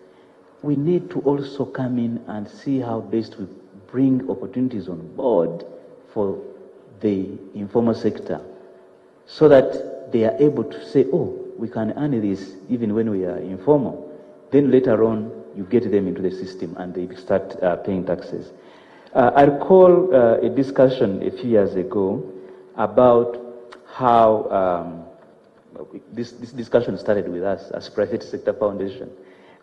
We need to also come in and see how best we bring opportunities on board for the informal sector so that they are able to say, oh, we can earn this even when we are informal. Then later on, you get them into the system and they start paying taxes. I recall a discussion a few years ago about how this discussion started with us as Private Sector Foundation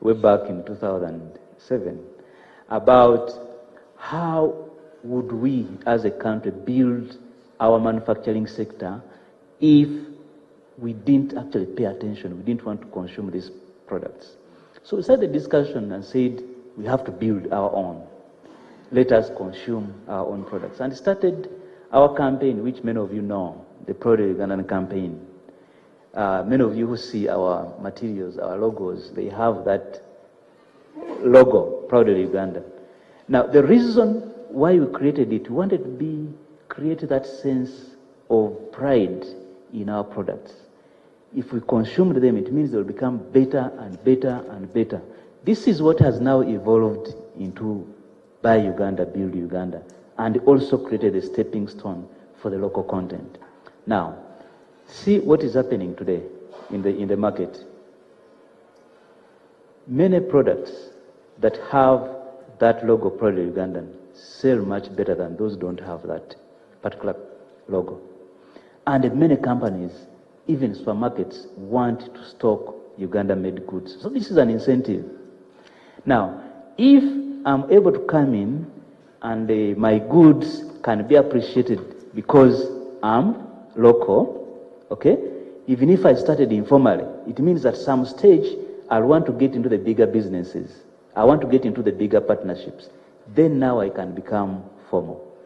way back in 2007 about how would we as a country build our manufacturing sector if we didn't actually pay attention, we didn't want to consume these products. So we started the discussion and said, we have to build our own. Let us consume our own products. And started our campaign, which many of you know, the Proud Ugandan campaign. Many of you who see our materials, our logos, they have that logo, Proud Uganda. Now, the reason why we created it, we wanted to create that sense of pride in our products. If we consume them, it means they'll become better and better and better. This is what has now evolved into Buy Uganda, Build Uganda, and also created a stepping stone for the local content. Now, see what is happening today in the market. Many products that have that logo, Proud Ugandan, sell much better than those who don't have that particular logo. And many companies, even supermarkets, want to stock Uganda-made goods. So this is an incentive. Now, if I'm able to come in and my goods can be appreciated because I'm local, okay? Even if I started informally, it means at some stage I want to get into the bigger businesses. I want to get into the bigger partnerships. Then now I can become formal.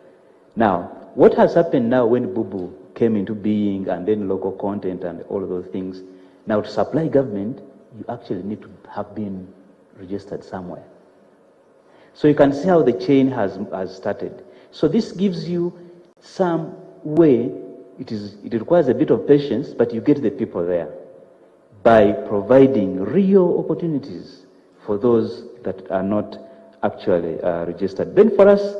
Now, what has happened now when Bubu came into being and then local content and all of those things, now to supply government, you actually need to have been registered somewhere. So you can see how the chain has started. So this gives you some way, it requires a bit of patience, but you get the people there by providing real opportunities for those that are not actually registered. Then for us,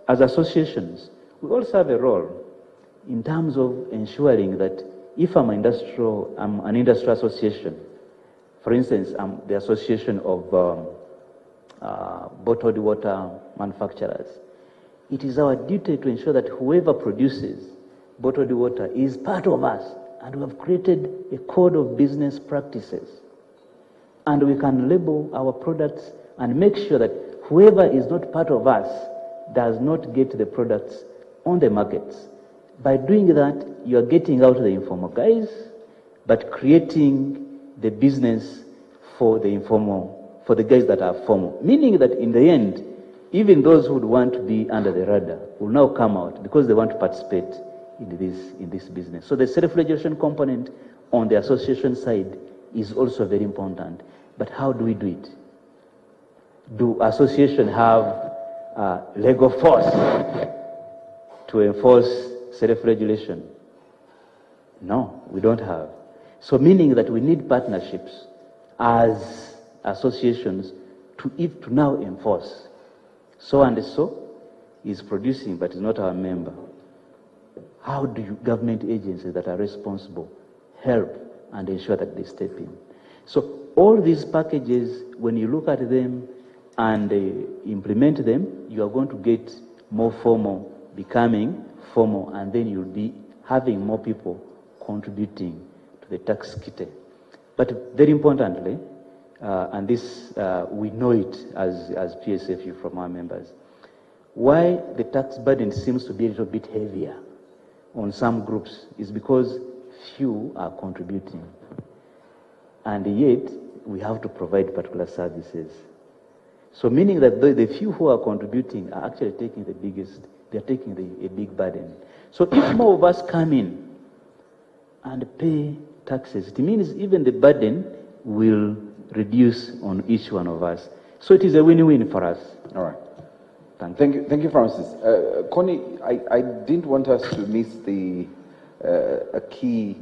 as associations, we also have a role in terms of ensuring that if I'm an industrial association, for instance, I'm the association of bottled water manufacturers, it is our duty to ensure that whoever produces bottled water is part of us, and we have created a code of business practices. And we can label our products and make sure that whoever is not part of us does not get the products on the markets. By doing that, you are getting out the informal guys, but creating the business for the informal, for the guys that are formal. Meaning that in the end, even those who would want to be under the radar will now come out because they want to participate in this business. So the self-regulation component on the association side is also very important. But how do we do it? Do associations have legal force to enforce self-regulation? No, we don't have. So meaning that we need partnerships as associations to now enforce. So and so is producing but is not our member. How do government agencies that are responsible help and ensure that they step in? So all these packages, when you look at them and implement them, you are going to get more formal, becoming formal, and then you'll be having more people contributing to the tax kitty. But very importantly, and this we know it as PSFU from our members, why the tax burden seems to be a little bit heavier on some groups is because few are contributing. And yet, we have to provide particular services. So meaning that the few who are contributing are actually taking the biggest, they're taking a big burden. So if more of us come in and pay taxes, it means even the burden will reduce on each one of us. So it is a win-win for us. All right. Thank you, Francis. Connie, I didn't want us to miss a key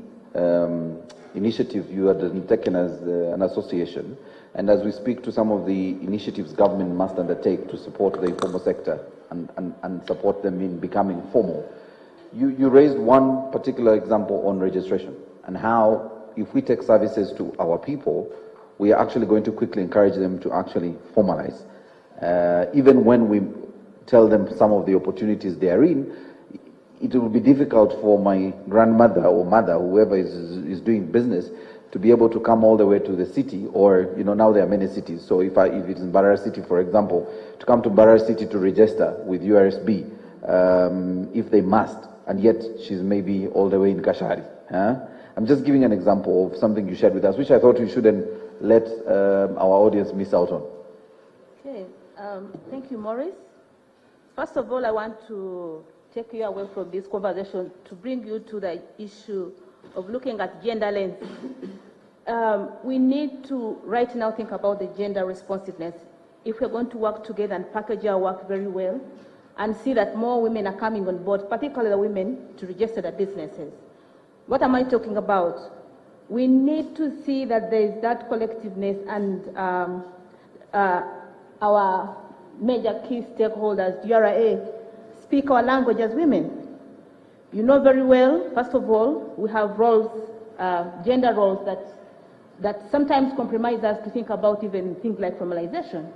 initiative you had taken as an association, and as we speak to some of the initiatives government must undertake to support the informal sector and support them in becoming formal, you raised one particular example on registration and how if we take services to our people, we are actually going to quickly encourage them to actually formalize. Even when we tell them some of the opportunities they are in, it will be difficult for my grandmother or mother, whoever is doing business, to be able to come all the way to the city, or now there are many cities. So if it's in Barara City, for example, to come to Barara City to register with URSB, if they must, and yet she's maybe all the way in Kashari. I'm just giving an example of something you shared with us, which I thought we shouldn't let our audience miss out on. Okay. Thank you, Maurice. First of all, I want to take you away from this conversation to bring you to the issue of looking at gender lens. We need to right now think about the gender responsiveness if we're going to work together and package our work very well and see that more women are coming on board, particularly the women, to register their businesses. What am I talking about? We need to see that there is that collectiveness and our major key stakeholders, URA, speak our language as women. You know very well, first of all, we have roles, gender roles that sometimes compromise us to think about even things like formalization.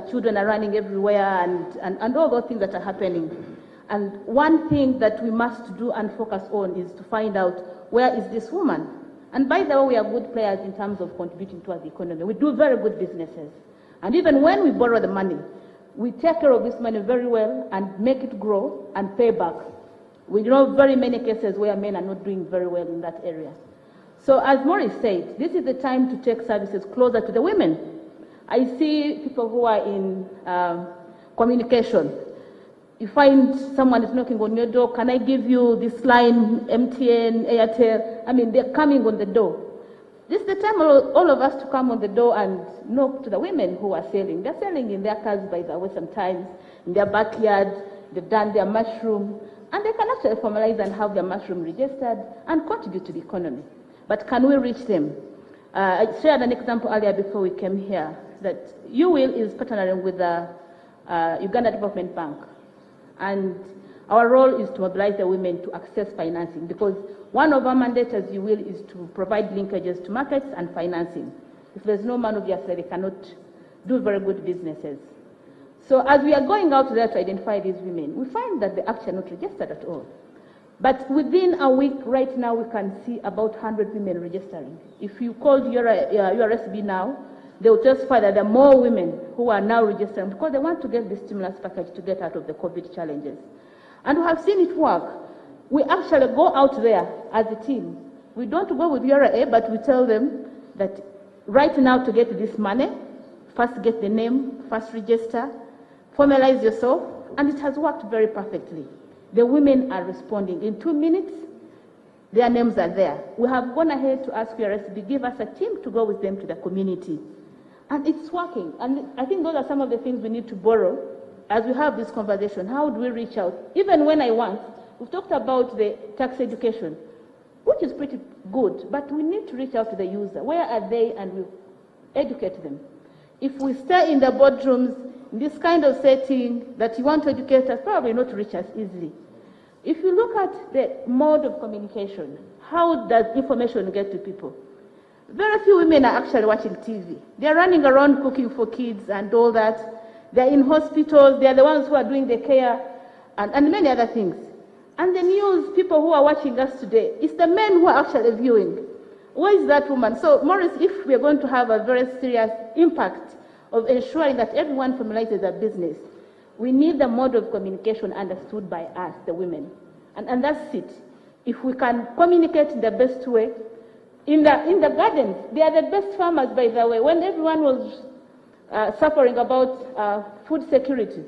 Children are running everywhere and all those things that are happening. And one thing that we must do and focus on is to find out where is this woman. And by the way, we are good players in terms of contributing towards the economy. We do very good businesses. And even when we borrow the money, we take care of this money very well and make it grow and pay back. We know very many cases where men are not doing very well in that area. So as Maurice said, this is the time to take services closer to the women. I see people who are in communication. You find someone is knocking on your door, can I give you this line, MTN, Airtel? I mean, they're coming on the door. This is the time all of us to come on the door and knock to the women who are selling. They're selling in their cars, by the way, sometimes, in their backyard, they've done their mushroom, and they can actually formalize and have their mushroom registered and contribute to the economy. But can we reach them? I shared an example earlier before we came here, that UWIL is partnering with the Uganda Development Bank. And our role is to mobilize the women to access financing, because one of our mandates, as you will, is to provide linkages to markets and financing. If there's no man of they cannot do very good businesses. So as we are going out there to identify these women, we find that they're actually not registered at all. But within a week, right now, we can see about 100 women registering. If you called URSB now, they will justify that there are more women who are now registering because they want to get the stimulus package to get out of the COVID challenges. And we have seen it work. We actually go out there as a team. We don't go with URA, but we tell them that right now to get this money, first get the name, first register, formalize yourself, and it has worked very perfectly. The women are responding. In 2 minutes, their names are there. We have gone ahead to ask URSB, give us a team to go with them to the community. And it's working. And I think those are some of the things we need to borrow as we have this conversation. How do we reach out? Even when we've talked about the tax education, which is pretty good, but we need to reach out to the user. Where are they? And we educate them. If we stay in the boardrooms, in this kind of setting that you want to educate us, probably not reach us easily. If you look at the mode of communication, how does information get to people? Very few women are actually watching TV. They're running around cooking for kids and all that. They're in hospitals. They're the ones who are doing the care and many other things. And the news, people who are watching us today, it's the men who are actually viewing. Where is that woman? So, Maurice, if we're going to have a very serious impact of ensuring that everyone formalizes their business, we need the mode of communication understood by us, the women. And that's it. If we can communicate in the best way, in the gardens, they are the best farmers, by the way. When everyone was suffering about food security,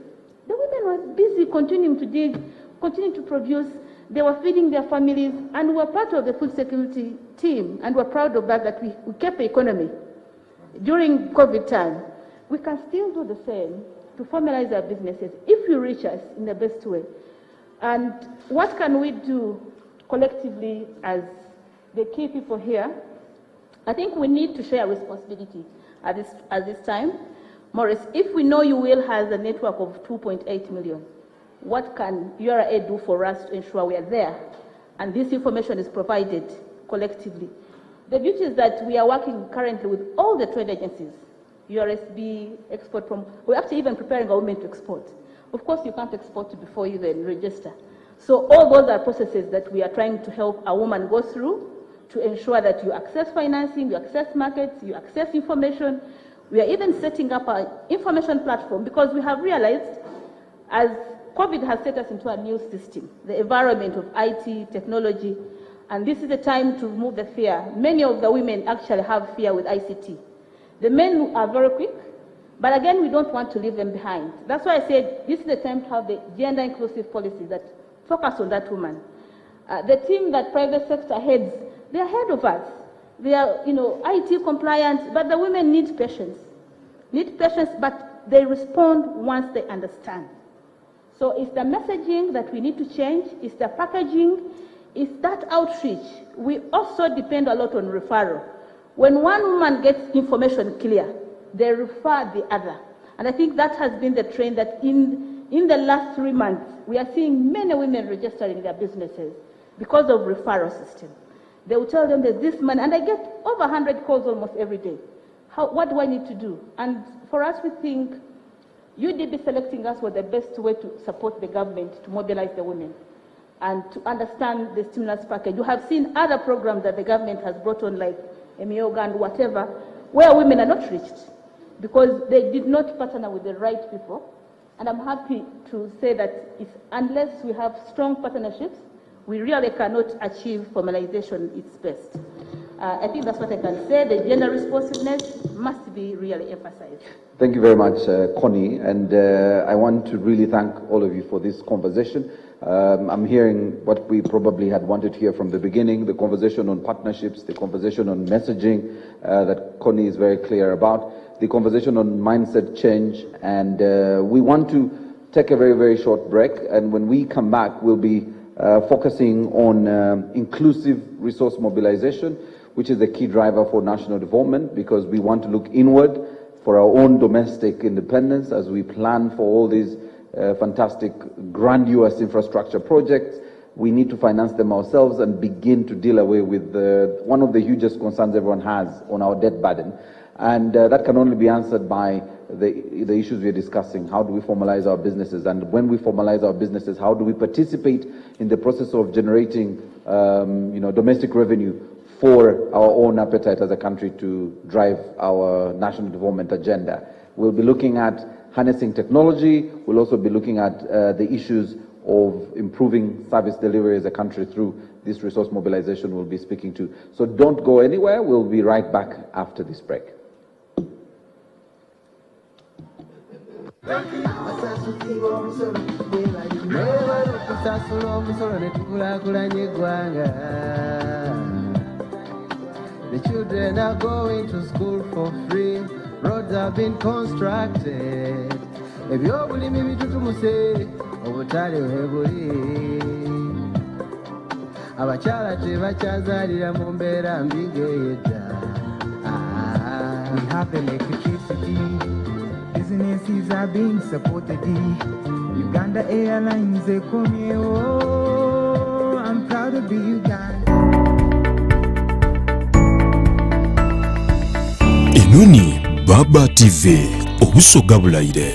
the women were busy continuing to dig, continuing to produce. They were feeding their families, and were part of the food security team, and we're proud of that we kept the economy. During COVID time, we can still do the same to formalize our businesses if you reach us in the best way. And what can we do collectively as the key people here? I think we need to share responsibility at this time. Maurice, if we know UWIL has a network of 2.8 million, what can URA do for us to ensure we are there and this information is provided collectively? The beauty is that we are working currently with all the trade agencies, URSB, export from, we're actually even preparing our women to export. Of course, you can't export before you then register. So all those are processes that we are trying to help a woman go through to ensure that you access financing, you access markets, you access information. We are even setting up an information platform because we have realized as COVID has set us into a new system, the environment of IT, technology, and this is the time to remove the fear. Many of the women actually have fear with ICT. The men are very quick, But again, we don't want to leave them behind. That's why I said this is the time to have the gender inclusive policies that focus on that woman. The team that private sector heads, they're ahead of us. They are, IT compliant, but the women need patience. But they respond once they understand. So it's the messaging that we need to change, it's the packaging, it's that outreach. We also depend a lot on referral. When one woman gets information clear, they refer the other. And I think that has been the trend that in the last 3 months, we are seeing many women registering their businesses because of referral system. They will tell them there's this money, and I get over 100 calls almost every day. What do I need to do? And for us, we think UDB selecting us was the best way to support the government to mobilize the women and to understand the stimulus package. You have seen other programs that the government has brought on, like Uganda, whatever, where women are not reached because they did not partner with the right people. And I'm happy to say that unless we have strong partnerships, we really cannot achieve formalization its best. I think that's what I can say. The gender responsiveness must be really emphasized. Thank you very much, Connie, and I want to really thank all of you for this conversation. I'm hearing what we probably had wanted to hear from the beginning, the conversation on partnerships, the conversation on messaging that Connie is very clear about, the conversation on mindset change, and we want to take a very, very short break, and when we come back, we'll be focusing on inclusive resource mobilization, which is the key driver for national development, because we want to look inward for our own domestic independence as we plan for all these fantastic, grandiose infrastructure projects. We need to finance them ourselves and begin to deal away with one of the hugest concerns everyone has on our debt burden. And that can only be answered by the issues we're discussing. How do we formalize our businesses? And when we formalize our businesses, how do we participate in the process of generating domestic revenue for our own appetite as a country to drive our national development agenda? We'll be looking at harnessing technology. We'll also be looking at the issues of improving service delivery as a country through this resource mobilization we'll be speaking to. So don't go anywhere. We'll be right back after this break. The children are going to school for free. Roads have been constructed. If you're willing, maybe to say, obutale webuli. Abachala tebachazalira mu mbeera mbi ng'eyedda. We have electricity. Businesses are being supported. Uganda Airlines ekomyewo. I'm proud to be Uganda. Enoni Baba TV obusoga bulayire.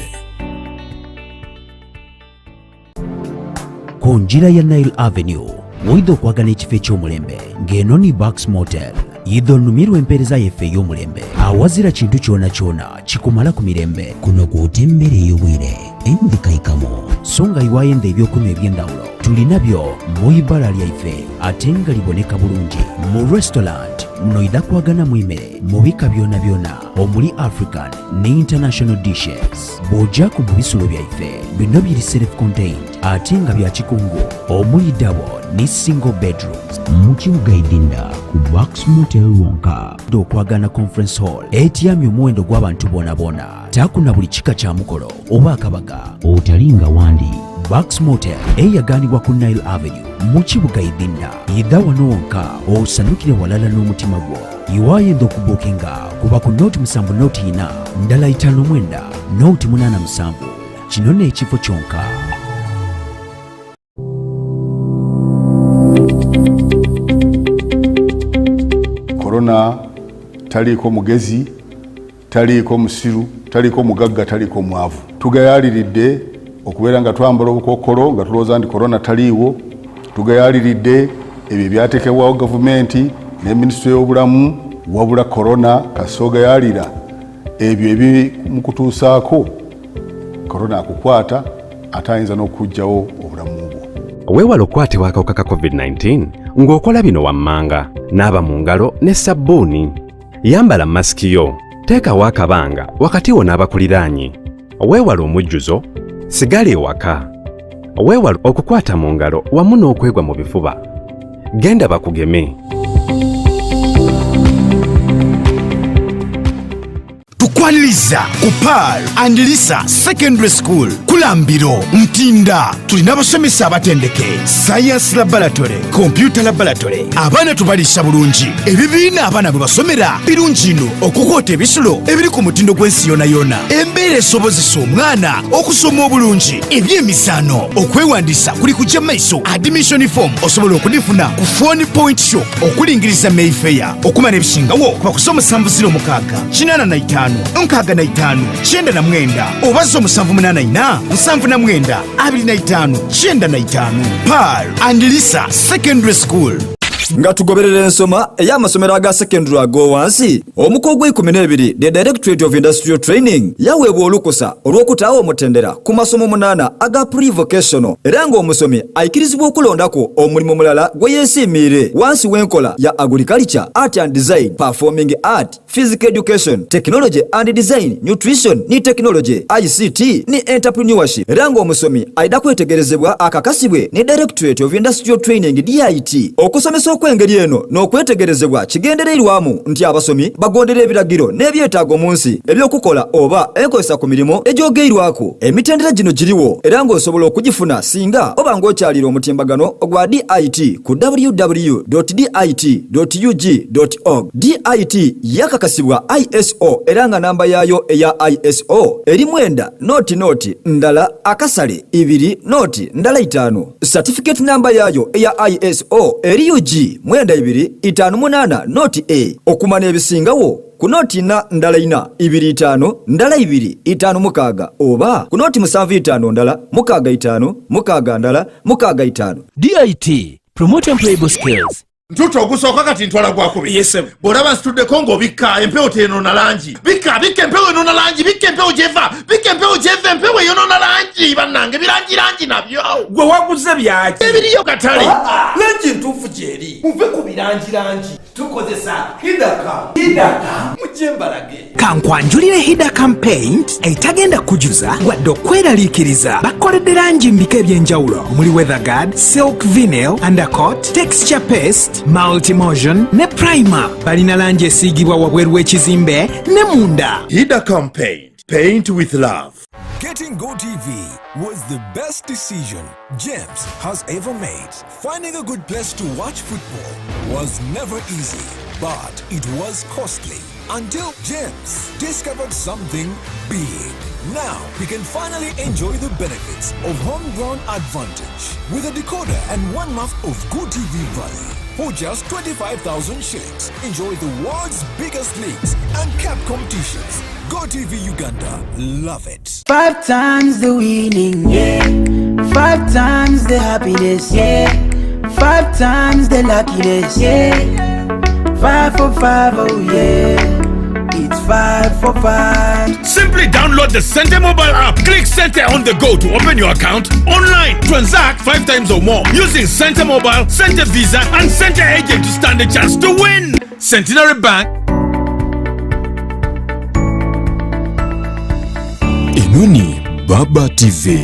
Ku njira ya Nile Avenue woyida okwagala ekifo eky'omulembe ng'Enoni Bucks Motel yidde olumirwa empeereza yaffe ey'omulembe awazira kintu kyona kyona kikumala ku mirembe kuno kw'otembera ey'obwire endikayikamo so nga iwaayo enda ebyokunywa eby'endawulo tulina byo mu ibala lyaife ate nga liboneka bulungi mu restaurant munoyida kwagana mu emmere mu bika byona byona omuli African ne international dishes bw'ojja ku bisulo byaife bino biri self-contained ate nga bya kikungu omuli double ne single bedrooms mu kibuga Idinda ku Bucks Motel wonka okwagana conference hall etyamye omuwendo gw'abantu boona takuna buli kika kya mukolo oba akabaga otalinga wandi. Bucks Motel eyaganibwa ku Nile Avenue mu kibuga Idinda yidda wano wonka osanukire walala n'omutima gwo iwaayo enda okubuukinga kuba ku nooti 7 nooti 4 ndala 59 nooti 87 kino n'ekifo kyonka. Corona taliiko mugezi, taliiko musiru, taliiko mugagga, taliiko mwavu. Tugayaliridde okubeera nga twambala obukookolo nga tulowooza nti corona taliiwo. Tugayaliridde ebyo byateekebwawo gavumenti ne minisitule y'obulamu, wabula corona kasogayalira ebyo ebimukutuusaako corona akukwata ate ayinza n'okuggyawo obulamu bwo. Weewala okukwatibwa akawuka ka COVID-19 ng'okola bino wammanga, naaba mu ngalo ne sabbuuni, yambala masiki yo, teekawo akabanga wakati wo n'abakuliraanye. Weewale omujjuzo, sigala ewaka. Weewale okukwata mu ngalo wamu n'okwegwa mu bifuba. Genda bakugeme. Tukwaniriza ku Pearl and Lisa Secondary School Kulambiro Mtinda. Tulina abasomesa abatendeke, Science Laboratory, Computer Laboratory. Abaana tubalisha bulungi. Ebibiina abaana bwe basomera birungi nno okukwata ebisulo ebiri ku mutindo gw'ensi yonna. Embeera esobozesa omwana okusoma obulungi. Ebyemizaano okwewandiisa kuli kujja maiso. Admission form osobola okudifuna ku Phone Point Shop okulingiriza Mayfair. Okumala ebisingawo kuba ku 706 85 65 99 oba 784 789 25 95. Pearl and Lisa Secondary School. Nga tugoberera ensoma ey'amasomero aga secondary ago wansi omuko gwe 12 the Directorate of Industrial Training yaweebwa olukusa olw'okutaawa omutendera ku masomo 8 aga pre-vocational era ng'omusomi ayikirizibwa okulondako omulimu mulala gwe yeesiimiire wansi w'enkola ya agriculture, art and design, performing art, physical education, technology and design, nutrition ni technology, ICT ni entrepreneurship era ng'omusomi ayida kwetegerezebwa akakasibwe ne Directorate of Industrial Training DIT. Okusomesa okw'engeri eno n'okwetegerezebwa kigendereirwamu nti abasomi bagondera ebiragiro n'ebyetaago mu nsi eby'okukola oba enkozesa ku mirimu egyogeirwako. Emitendera gino giriwo era ng'osobola okugifuna singa oba ng'okyalira omutimbagano ogwa DIT ku www.dit.ug.org. DIT yakakasibwa ISO era nga namba yaayo eya ISO eri 9 ndala akasale 2 ndala 5. Certificate namba yaayo eya ISO eri UG 258 A. Okumanya ebisingawo ku noti na ndala 4 25 ndala 2 56 oba ku noti 75 ndala 65 6 ndala 65. DIT promote employable skills. Ntuto ogusooka kati ntwala gwakubi. Yesem. Bw'olaba nsituddeko ng'obikka empewo teenoona langi. Bikka empewo enoona langi, bikka empewo gy'eva, empewo eyonoona langi bannange birangi nabyo. Gwe waguze byaki? Ebiriyo katale. Langi ntuufu gy'eri. Muve ku birangi. Tukozesa Hidaka mujje mbalage. Kankwanjulire Hidaka Paint etagenda kujuza wadde okweraliikiriza. Bakoledde langi mbika eby'enjawulo omuli weatherguard, silk vinyl, undercoat, texture paste, multi-motion ne primer. Balina langi esiigibwa wabweru w'ekizimbe ne munda. Hidaka Paint with love. Getting GoTV was the best decision James has ever made. Finding a good place to watch football was never easy, but it was costly. Until James discovered something big. Now he can finally enjoy the benefits of homegrown advantage with a decoder and 1 month of GoTV Valley. For just 25,000 shillings, enjoy the world's biggest leagues and cap competitions. GoTV Uganda, love it. 5 times the winning, yeah. 5 times the happiness, yeah. 5 times the luckiness, yeah. 5 for 5, oh yeah. It's 5 for 5. Simply download the Center mobile app. Click Center on the go to open your account online. Transact 5 times or more using Center Mobile, Center Visa, and Center Agent to stand a chance to win. Centenary Bank. Inuni Baba TV.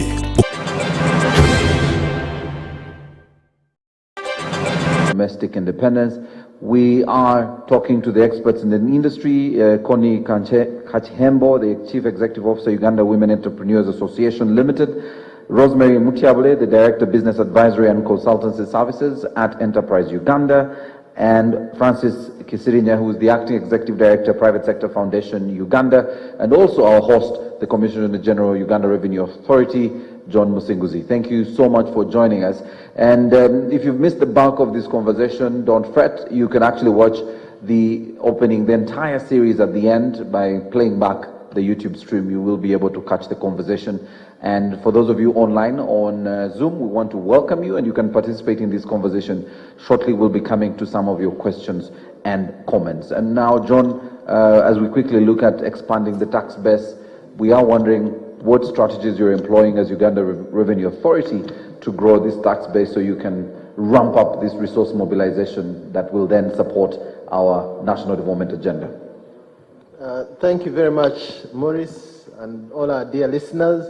Domestic independence. We are talking to the experts in the industry, Connie Kachihembo, the Chief Executive Officer, Uganda Women Entrepreneurs Association Limited, Rosemary Mutiabule, the Director of Business Advisory and Consultancy Services at Enterprise Uganda, and Francis Kisirinya, who is the Acting Executive Director, Private Sector Foundation Uganda, and also our host, the Commissioner General, Uganda Revenue Authority, John Musinguzi. Thank you so much for joining us. And if you've missed the bulk of this conversation, don't fret. You can actually watch the opening, the entire series at the end by playing back the YouTube stream. You will be able to catch the conversation. And for those of you online on Zoom, we want to welcome you and you can participate in this conversation. Shortly, we'll be coming to some of your questions and comments. And now, John, as we quickly look at expanding the tax base, we are wondering what strategies you're employing as Uganda Revenue Authority to grow this tax base so you can ramp up this resource mobilization that will then support our national development agenda. Thank you very much, Maurice, and all our dear listeners.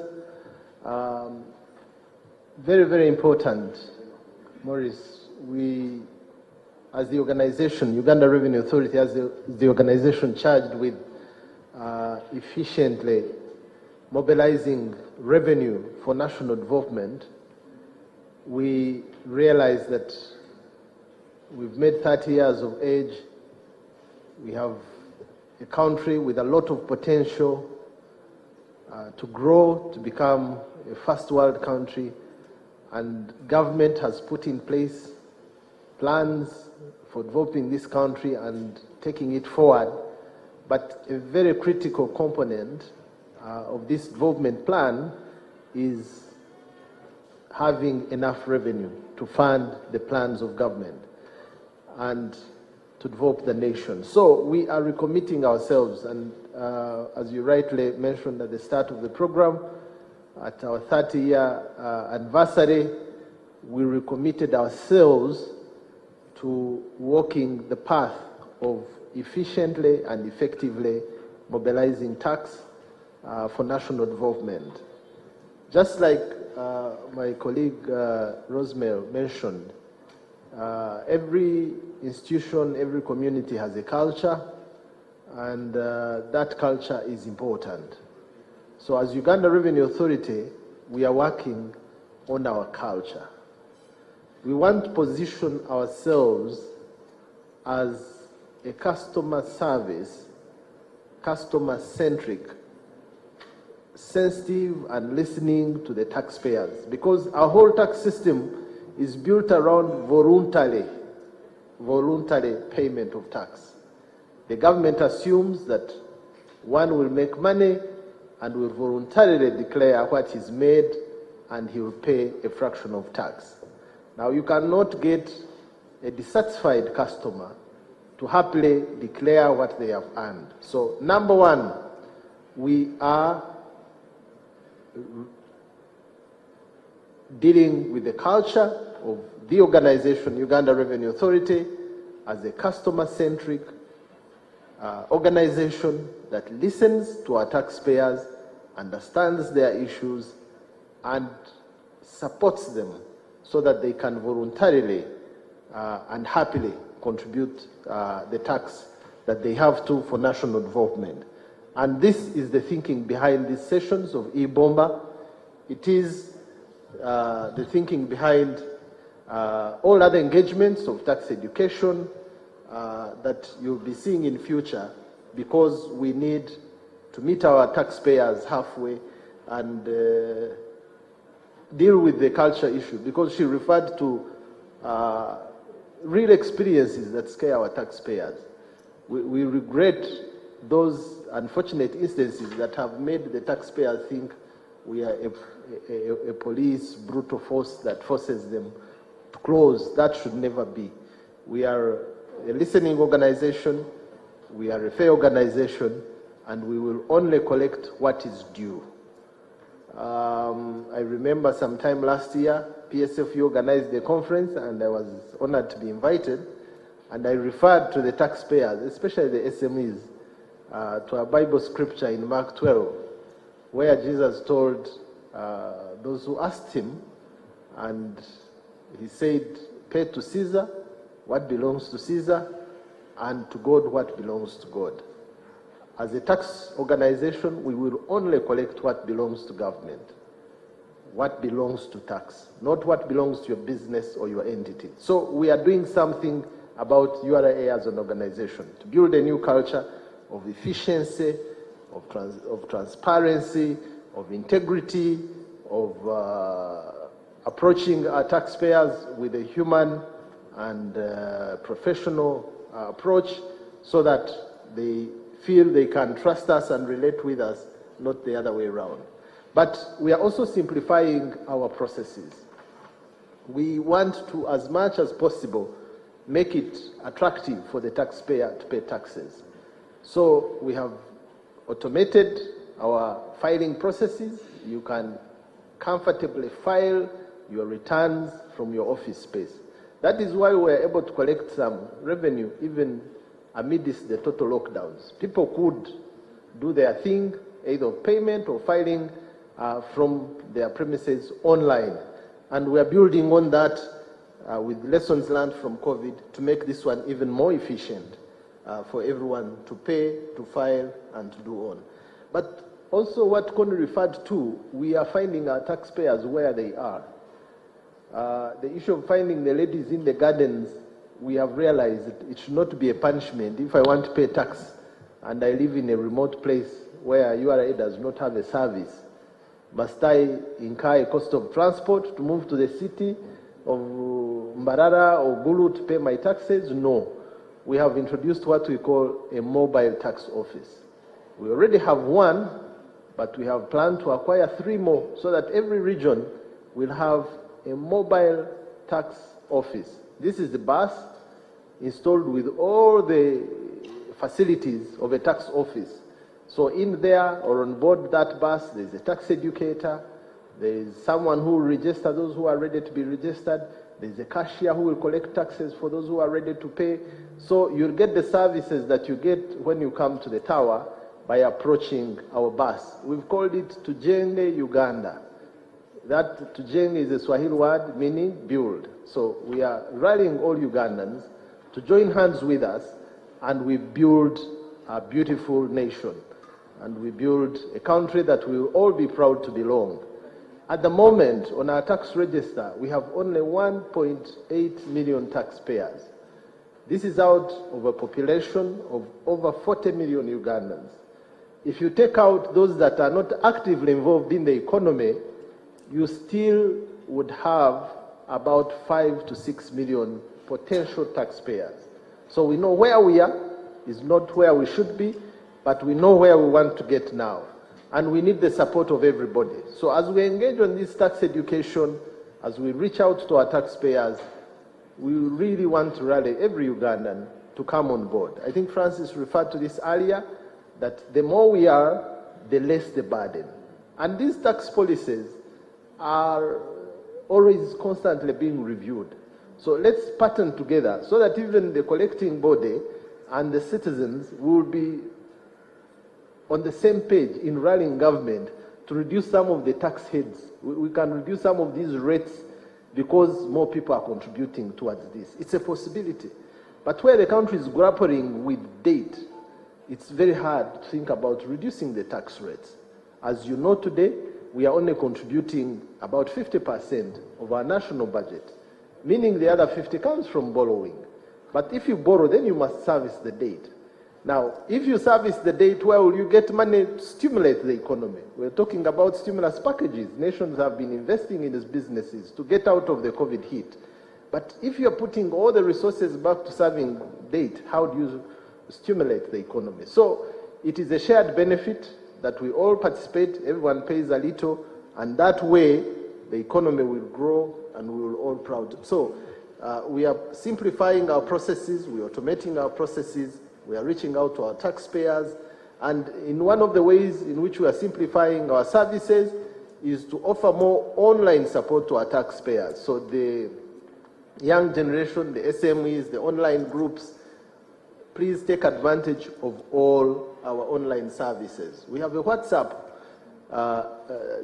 Very, very important, Maurice. We, as the organization, Uganda Revenue Authority, as the organization charged with efficiently mobilizing revenue for national development, we realize that we've made 30 years of age. We have a country with a lot of potential to grow, to become a first world country, and government has put in place plans for developing this country and taking it forward. But a very critical component of this development plan is having enough revenue to fund the plans of government and to develop the nation. So we are recommitting ourselves, and as you rightly mentioned at the start of the program, at our 30-year anniversary, we recommitted ourselves to walking the path of efficiently and effectively mobilizing tax for national development. Just like my colleague Rosemary mentioned, every institution, every community has a culture, and that culture is important. So as Uganda Revenue Authority, we are working on our culture. We want to position ourselves as a customer service, customer-centric, sensitive and listening to the taxpayers, because our whole tax system is built around voluntary payment of tax. The government assumes that one will make money and will voluntarily declare what is made, and he will pay a fraction of tax. Now, you cannot get a dissatisfied customer to happily declare what they have earned. So, number one, we are dealing with the culture of the organization, Uganda Revenue Authority, as a customer-centric organization that listens to our taxpayers, understands their issues, and supports them so that they can voluntarily and happily contribute the tax that they have to for national development. And this is the thinking behind these sessions of e-Bomba. It is the thinking behind all other engagements of tax education that you'll be seeing in future, because we need to meet our taxpayers halfway and deal with the culture issue, because she referred to real experiences that scare our taxpayers. We regret those unfortunate instances that have made the taxpayer think we are a police brutal force that forces them to close. That should never be. We are a listening organization, we are a fair organization, and we will only collect what is due. I remember sometime last year, PSFU organized a conference, and I was honored to be invited, and I referred to the taxpayers, especially the SMEs, to a Bible scripture in Mark 12, where Jesus told those who asked him, and he said, pay to Caesar what belongs to Caesar, and to God what belongs to God. As a tax organization, we will only collect what belongs to government, what belongs to tax, not what belongs to your business or your entity. So we are doing something about URA as an organization to build a new culture of efficiency, of transparency, of integrity, of approaching our taxpayers with a human and professional approach, so that they feel they can trust us and relate with us, not the other way around. But we are also simplifying our processes. We want to, as much as possible, make it attractive for the taxpayer to pay taxes. So we have automated our filing processes. You can comfortably file your returns from your office space. That is why we're able to collect some revenue even amidst the total lockdowns. People could do their thing, either payment or filing from their premises online. And we are building on that with lessons learned from COVID to make this one even more efficient for everyone to pay, to file, and to do on. But also what Connie referred to, we are finding our taxpayers where they are. The issue of finding the ladies in the gardens, we have realized it should not be a punishment. If I want to pay tax and I live in a remote place where URA does not have a service, must I incur a cost of transport to move to the city of Mbarara or Gulu to pay my taxes? No. We have introduced what we call a mobile tax office. We already have one, but we have planned to acquire 3 more so that every region will have a mobile tax office. This is the bus installed with all the facilities of a tax office. So in there or on board that bus, there's a tax educator, there's someone who will register those who are ready to be registered, there's a cashier who will collect taxes for those who are ready to pay. So you'll get the services that you get when you come to the tower by approaching our bus. We've called it Tujenge Uganda. That Tujenge is a Swahili word meaning build. So we are rallying all Ugandans to join hands with us, and we build a beautiful nation. And we build a country that we will all be proud to belong. At the moment, on our tax register, we have only 1.8 million taxpayers. This is out of a population of over 40 million Ugandans. If you take out those that are not actively involved in the economy, you still would have about 5 to 6 million potential taxpayers. So we know where we are is not where we should be, but we know where we want to get now. And we need the support of everybody. So as we engage on this tax education, as we reach out to our taxpayers, we really want to rally every Ugandan to come on board. I think Francis referred to this earlier, that the more we are, the less the burden. And these tax policies are always constantly being reviewed. So let's partner together so that even the collecting body and the citizens will be on the same page in rallying government to reduce some of the tax heads. We can reduce some of these rates because more people are contributing towards this. It's a possibility. But where the country is grappling with debt, it's very hard to think about reducing the tax rates. As you know today, we are only contributing about 50% of our national budget, meaning the other 50 comes from borrowing. But if you borrow, then you must service the debt. Now, if you service the debt, where will you get money to stimulate the economy? We're talking about stimulus packages. Nations have been investing in these businesses to get out of the COVID hit. But if you're putting all the resources back to serving debt, how do you stimulate the economy? So it is a shared benefit that we all participate, everyone pays a little, and that way the economy will grow and we will all proud. So we are simplifying our processes, we are automating our processes, we are reaching out to our taxpayers, and in one of the ways in which we are simplifying our services is to offer more online support to our taxpayers. So the young generation, the SMEs, the online groups, please take advantage of all our online services. We have a WhatsApp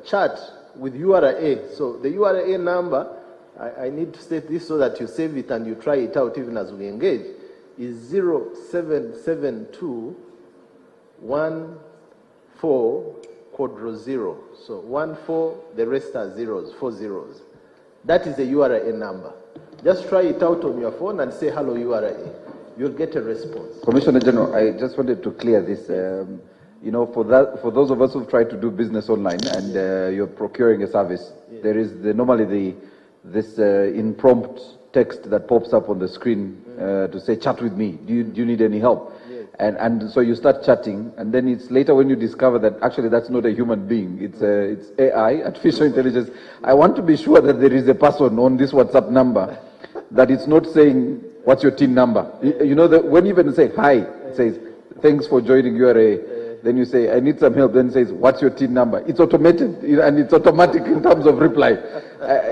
chat with URA. So the URA number, I need to state this so that you save it and you try it out even as we engage, is 0772 14 quadro 0. So 14, the rest are zeros, 4 zeros. That is the URA number. Just try it out on your phone and say hello URA. You'll get a response. Commissioner General, I just wanted to clear this. You know, for those of us who've tried to do business online and you're procuring a service, there is normally this impromptu text that pops up on the screen to say, chat with me. Do you need any help? Yes. And so you start chatting, and then it's later when you discover that actually that's not a human being. It's AI, artificial intelligence. I want to be sure that there is a person on this WhatsApp number that it's not saying, what's your TIN number? You know, that when you even say hi, it says, thanks for joining URA. then you say, I need some help, then it says, what's your TIN number? It's automated, and it's automatic in terms of reply.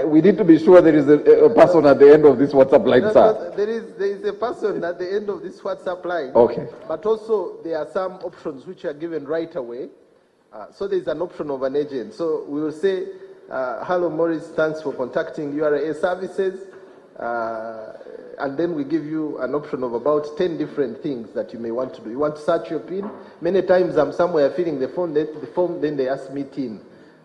We need to be sure there is a person at the end of this WhatsApp line, sir. There is a person at the end of this WhatsApp line. Okay. But also, there are some options which are given right away. So there's an option of an agent. So we will say, hello, Maurice, thanks for contacting URA services. And then we give you an option of about 10 different things that you may want to do. You want to search your PIN. Many times I'm somewhere filling the form, then they ask me TIN.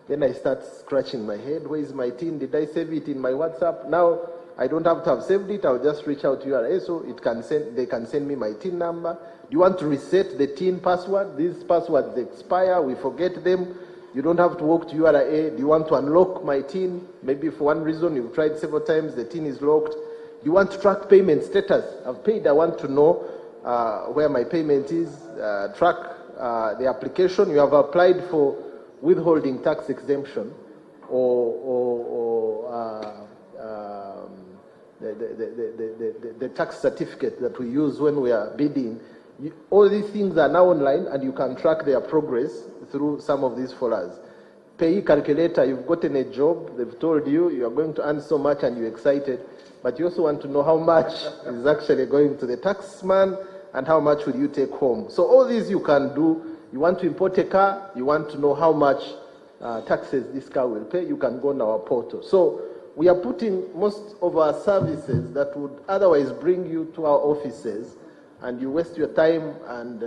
Then I start scratching my head. Where is my TIN? Did I save it in my WhatsApp? Now I don't have to have saved it. I'll just reach out to URA, so they can send me my TIN number. Do you want to reset the TIN password? These passwords expire. We forget them. You don't have to walk to URA. Do you want to unlock my TIN? Maybe for one reason you've tried several times, the TIN is locked. You want to track payment status. I've paid, I want to know where my payment is. Track the application. You have applied for withholding tax exemption or the tax certificate that we use when we are bidding. All these things are now online, and you can track their progress through some of these folders. Pay calculator, you've gotten a job, they've told you you are going to earn so much and you're excited, but you also want to know how much is actually going to the taxman and how much will you take home. So all these you can do. You want to import a car, you want to know how much taxes this car will pay, you can go on our portal. So we are putting most of our services that would otherwise bring you to our offices, and you waste your time and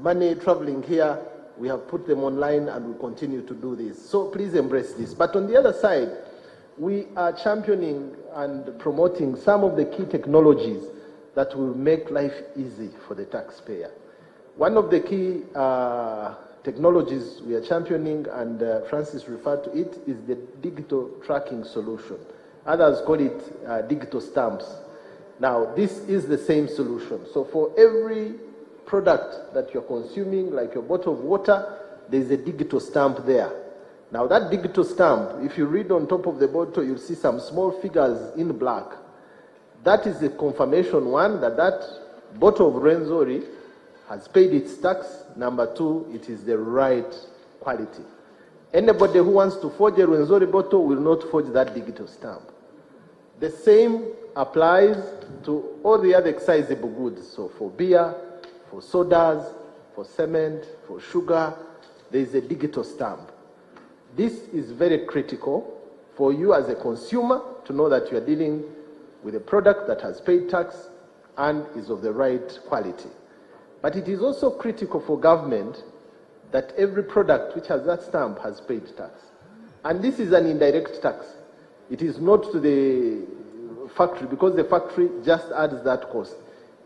money traveling here. We have put them online, and we continue to do this. So please embrace this. But on the other side, we are championing and promoting some of the key technologies that will make life easy for the taxpayer. One of the key technologies we are championing, and Francis referred to it, is the digital tracking solution. Others call it digital stamps. Now, this is the same solution. So for every product that you're consuming, like your bottle of water, there's a digital stamp there. Now that digital stamp, if you read on top of the bottle, you'll see some small figures in black. That is the confirmation, one, that that bottle of Renzori has paid its tax. Number two, it is the right quality. Anybody who wants to forge a Renzori bottle will not forge that digital stamp. The same applies to all the other excisable goods. So for beer, for sodas, for cement, for sugar, there is a digital stamp. This is very critical for you as a consumer to know that you are dealing with a product that has paid tax and is of the right quality. But it is also critical for government that every product which has that stamp has paid tax. And this is an indirect tax. It is not to the factory, because the factory just adds that cost.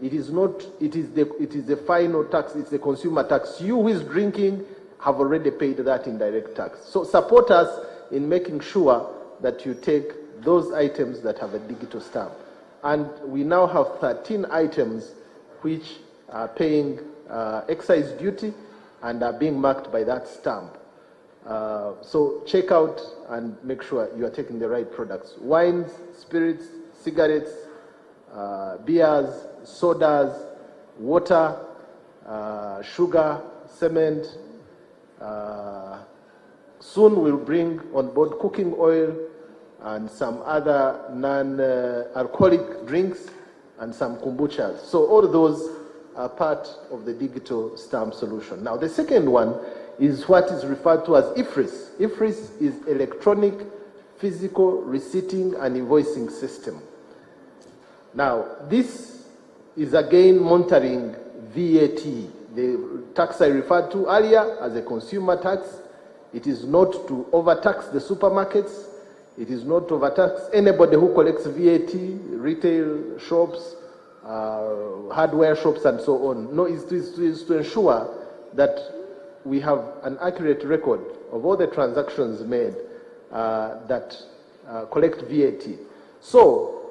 It is not, it is the final tax, it's the consumer tax. You who is drinking have already paid that indirect tax. So support us in making sure that you take those items that have a digital stamp. And we now have 13 items which are paying excise duty and are being marked by that stamp. So check out and make sure you are taking the right products. Wines, spirits, cigarettes, beers, sodas, water, sugar, cement. Soon we'll bring on board cooking oil and some other non-alcoholic drinks and some kombuchas. So all those are part of the digital stamp solution. Now the second one is what is referred to as IFRIS. IFRIS is Electronic Physical Receipting and Invoicing System. Now this is again monitoring VAT, the tax I referred to earlier as a consumer tax. It is not to overtax the supermarkets. It is not to overtax anybody who collects VAT, retail shops, hardware shops, and so on. No, it is to ensure that we have an accurate record of all the transactions made that collect VAT. So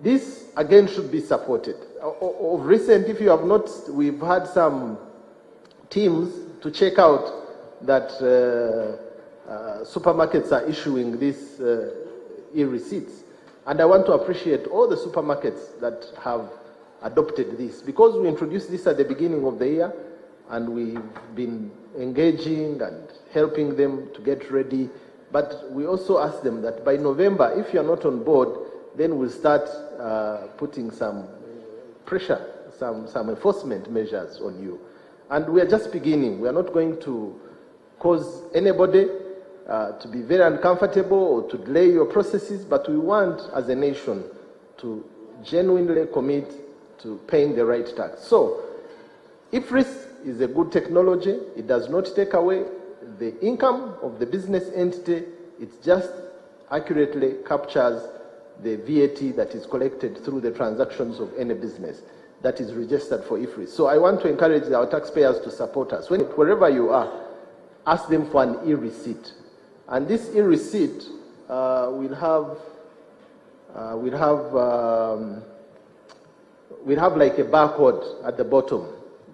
this again should be supported. Of recent, if you have not, we've had some teams to check out that supermarkets are issuing these e-receipts. And I want to appreciate all the supermarkets that have adopted this. Because we introduced this at the beginning of the year, and we've been engaging and helping them to get ready. But we also ask them that by November, if you're not on board, then we'll start putting some pressure, some enforcement measures on you. And we are just beginning. We are not going to cause anybody to be very uncomfortable or to delay your processes, but we want, as a nation, to genuinely commit to paying the right tax. So, IFRIS is a good technology. It does not take away the income of the business entity. It just accurately captures the VAT that is collected through the transactions of any business that is registered for IFRIS. So I want to encourage our taxpayers to support us. Wherever you are, ask them for an e-receipt. And this e-receipt will have like a barcode at the bottom.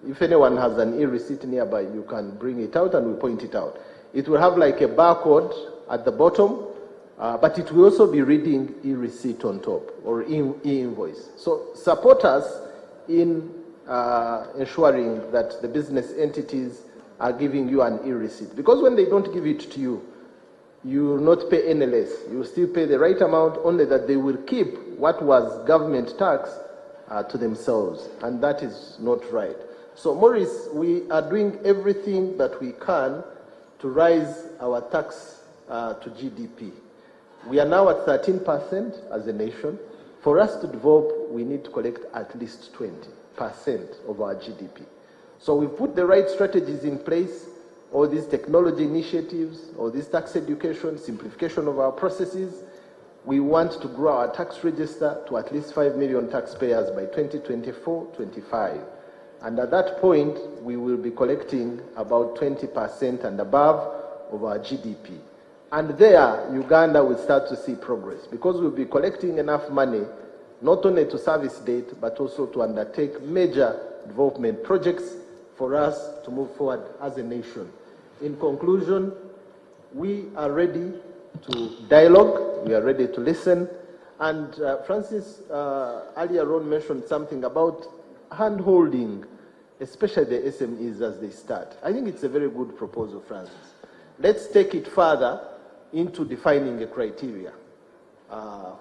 If anyone has an e-receipt nearby, you can bring it out and we point it out. It will have like a barcode at the bottom, but it will also be reading e-receipt on top, or e-invoice. So support us in ensuring that the business entities are giving you an e-receipt. Because when they don't give it to you, you will not pay any less. You will still pay the right amount, only that they will keep what was government tax to themselves, and that is not right. So, Maurice, we are doing everything that we can to rise our tax to GDP. We are now at 13% as a nation. For us to develop, we need to collect at least 20% of our GDP. So we've put the right strategies in place, all these technology initiatives, all this tax education, simplification of our processes. We want to grow our tax register to at least 5 million taxpayers by 2024-25. And at that point, we will be collecting about 20% and above of our GDP. And there, Uganda will start to see progress, because we'll be collecting enough money not only to service debt, but also to undertake major development projects for us to move forward as a nation. In conclusion, we are ready to dialogue, we are ready to listen, and Francis earlier on mentioned something about hand-holding, especially the SMEs as they start. I think it's a very good proposal, Francis. Let's take it further into defining a criteria.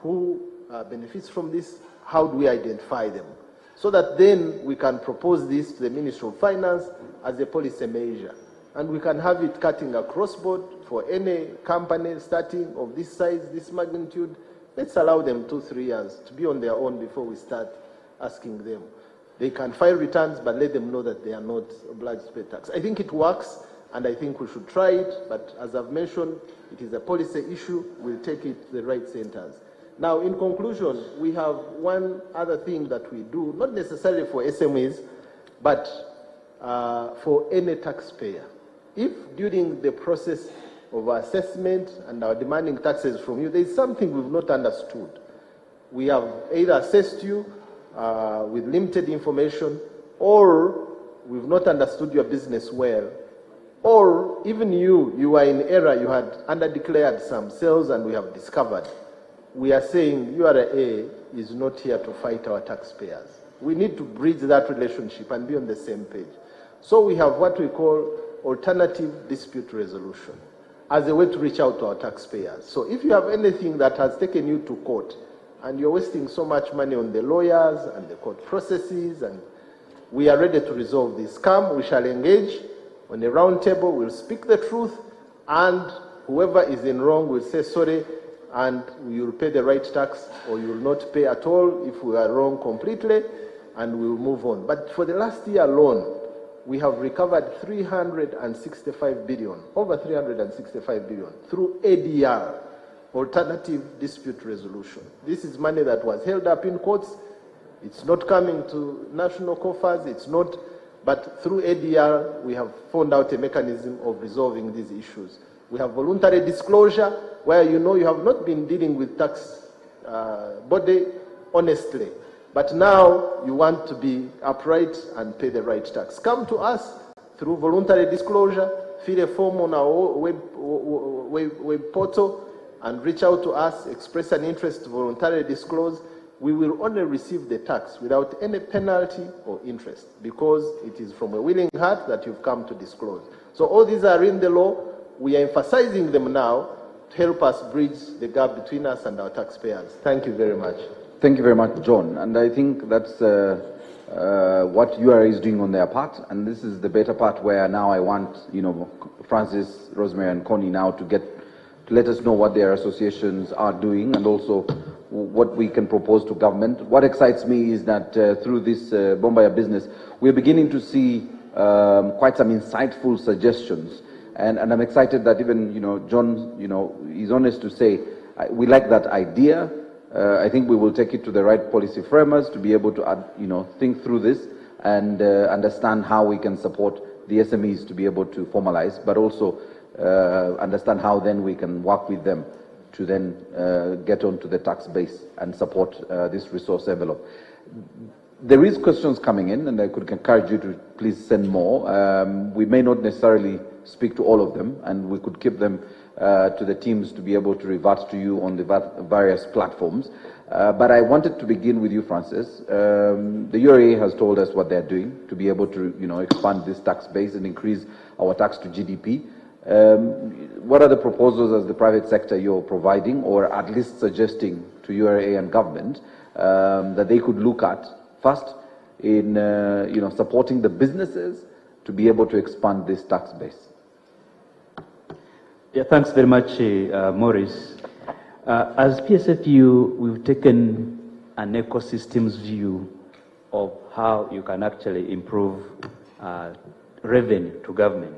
Who benefits from this? How do we identify them? So that then we can propose this to the Ministry of Finance as a policy measure. And we can have it cutting across board for any company starting of this size, this magnitude. Let's allow them 2-3 years to be on their own before we start asking them. They can file returns, but let them know that they are not obliged to pay tax. I think it works, and I think we should try it, but as I've mentioned, it is a policy issue. We'll take it to the right centers. Now, in conclusion, we have one other thing that we do, not necessarily for SMEs, but for any taxpayer. If during the process of assessment and our demanding taxes from you, there is something we've not understood, we have either assessed you with limited information, or we've not understood your business well, or even you are in error, you had underdeclared some sales and we have discovered. We are saying URA is not here to fight our taxpayers. We need to bridge that relationship and be on the same page. So we have what we call alternative dispute resolution as a way to reach out to our taxpayers. So if you have anything that has taken you to court and you're wasting so much money on the lawyers and the court processes, and we are ready to resolve this, come, we shall engage on a round table, we'll speak the truth, and whoever is in wrong will say sorry, and we will pay the right tax, or you will not pay at all if we are wrong completely, and we will move on. But for the last year alone, we have recovered 365 billion, over 365 billion, through ADR, alternative dispute resolution. This is money that was held up in courts. It's not coming to national coffers, it's not, but through ADR, we have found out a mechanism of resolving these issues. We have voluntary disclosure, where you know you have not been dealing with tax body honestly, but now you want to be upright and pay the right tax. Come to us through voluntary disclosure, fill a form on our web portal, and reach out to us, express an interest to voluntarily disclose. we will only receive the tax without any penalty or interest, because it is from a willing heart that you've come to disclose. So all these are in the law. We are emphasizing them now to help us bridge the gap between us and our taxpayers. Thank you very much. Thank you very much, John. And I think that's what URA is doing on their part. And this is the better part where now I want, Francis, Rosemary, and Connie now to let us know what their associations are doing and also what we can propose to government. What excites me is that through this Bombaya business, we're beginning to see quite some insightful suggestions. And I'm excited that even, John, is honest to say, we like that idea. I think we will take it to the right policy framers to be able to, think through this and understand how we can support the SMEs to be able to formalize, but also understand how then we can work with them to then get onto the tax base and support this resource envelope. There is questions coming in, and I could encourage you to please send more. We may not necessarily speak to all of them, and we could keep them to the teams to be able to revert to you on the various platforms. But I wanted to begin with you, Francis. The URA has told us what they're doing to be able to, expand this tax base and increase our tax to GDP. What are the proposals as the private sector you're providing, or at least suggesting to URA and government that they could look at first in supporting the businesses to be able to expand this tax base? Yeah, thanks very much, Maurice. As PSFU, we've taken an ecosystems view of how you can actually improve revenue to government.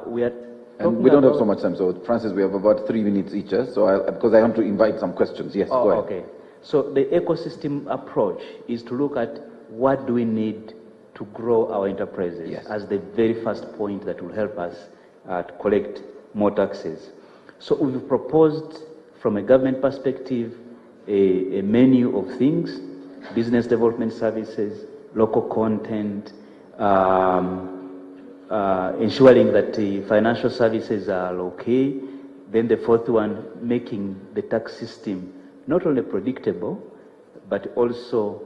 We don't have so much time, so Francis, we have about 3 minutes each, so because I want to invite some questions. Yes, go ahead. Okay. So the ecosystem approach is to look at what do we need to grow our enterprises as the very first point that will help us to collect more taxes. So we've proposed from a government perspective a menu of things: business development services, local content, ensuring that the financial services are okay. Then the fourth one, making the tax system not only predictable, but also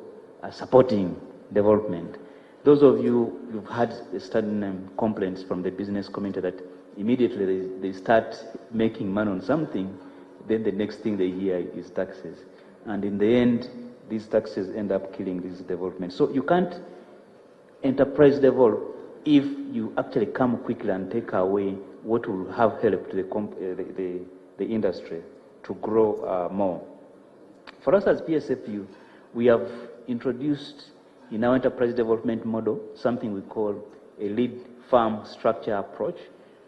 supporting development. Those of you who've had certain complaints from the business community that immediately they start making money on something, then the next thing they hear is taxes. And in the end, these taxes end up killing this development. So you can't enterprise develop if you actually come quickly and take away what will have helped the industry to grow more. For us as PSFU, we have introduced in our enterprise development model something we call a lead farm structure approach,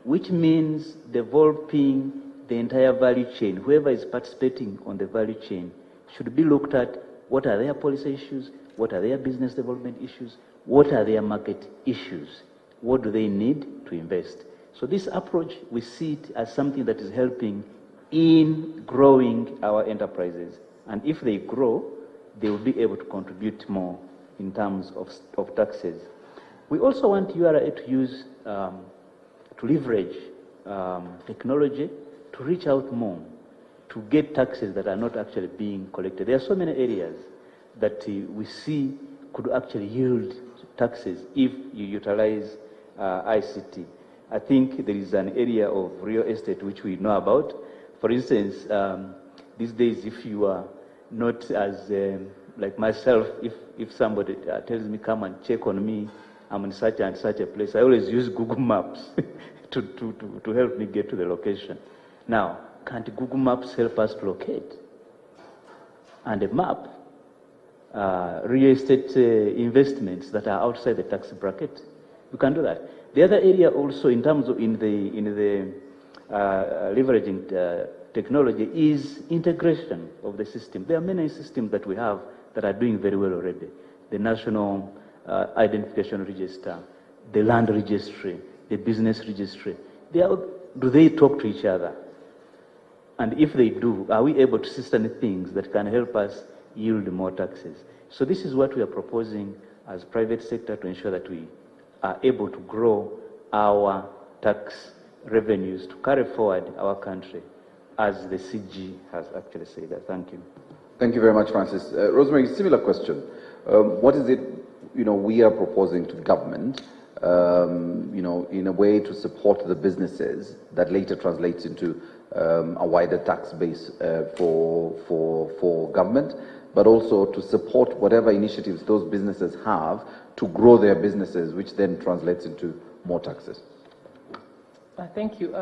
which means developing the entire value chain. Whoever is participating on the value chain should be looked at. What are their policy issues? What are their business development issues? What are their market issues? What do they need to invest? So this approach, we see it as something that is helping in growing our enterprises. And if they grow, they will be able to contribute more in terms of taxes. We also want URA to use, to leverage technology to reach out more, to get taxes that are not actually being collected. There are so many areas that we see could actually yield taxes if you utilize ICT. I think there is an area of real estate which we know about. For instance, these days, if you are not as, like myself, if somebody tells me, come and check on me, I'm in such and such a place, I always use Google Maps to help me get to the location. Now, can't Google Maps help us to locate? And a map, real estate investments that are outside the tax bracket, we can do that. The other area also, in terms of in the leveraging technology, is integration of the system. There are many systems that we have that are doing very well already. The National Identification Register, the Land Registry, the Business Registry. Do they talk to each other? And if they do, are we able to see certain things that can help us yield more taxes? So this is what we are proposing as private sector to ensure that we are able to grow our tax revenues to carry forward our country, as the CG has actually said that. Thank you. Thank you very much, Francis. Rosemary, similar question. What is it, we are proposing to government, in a way to support the businesses that later translates into a wider tax base for government, but also to support whatever initiatives those businesses have to grow their businesses, which then translates into more taxes? Thank you.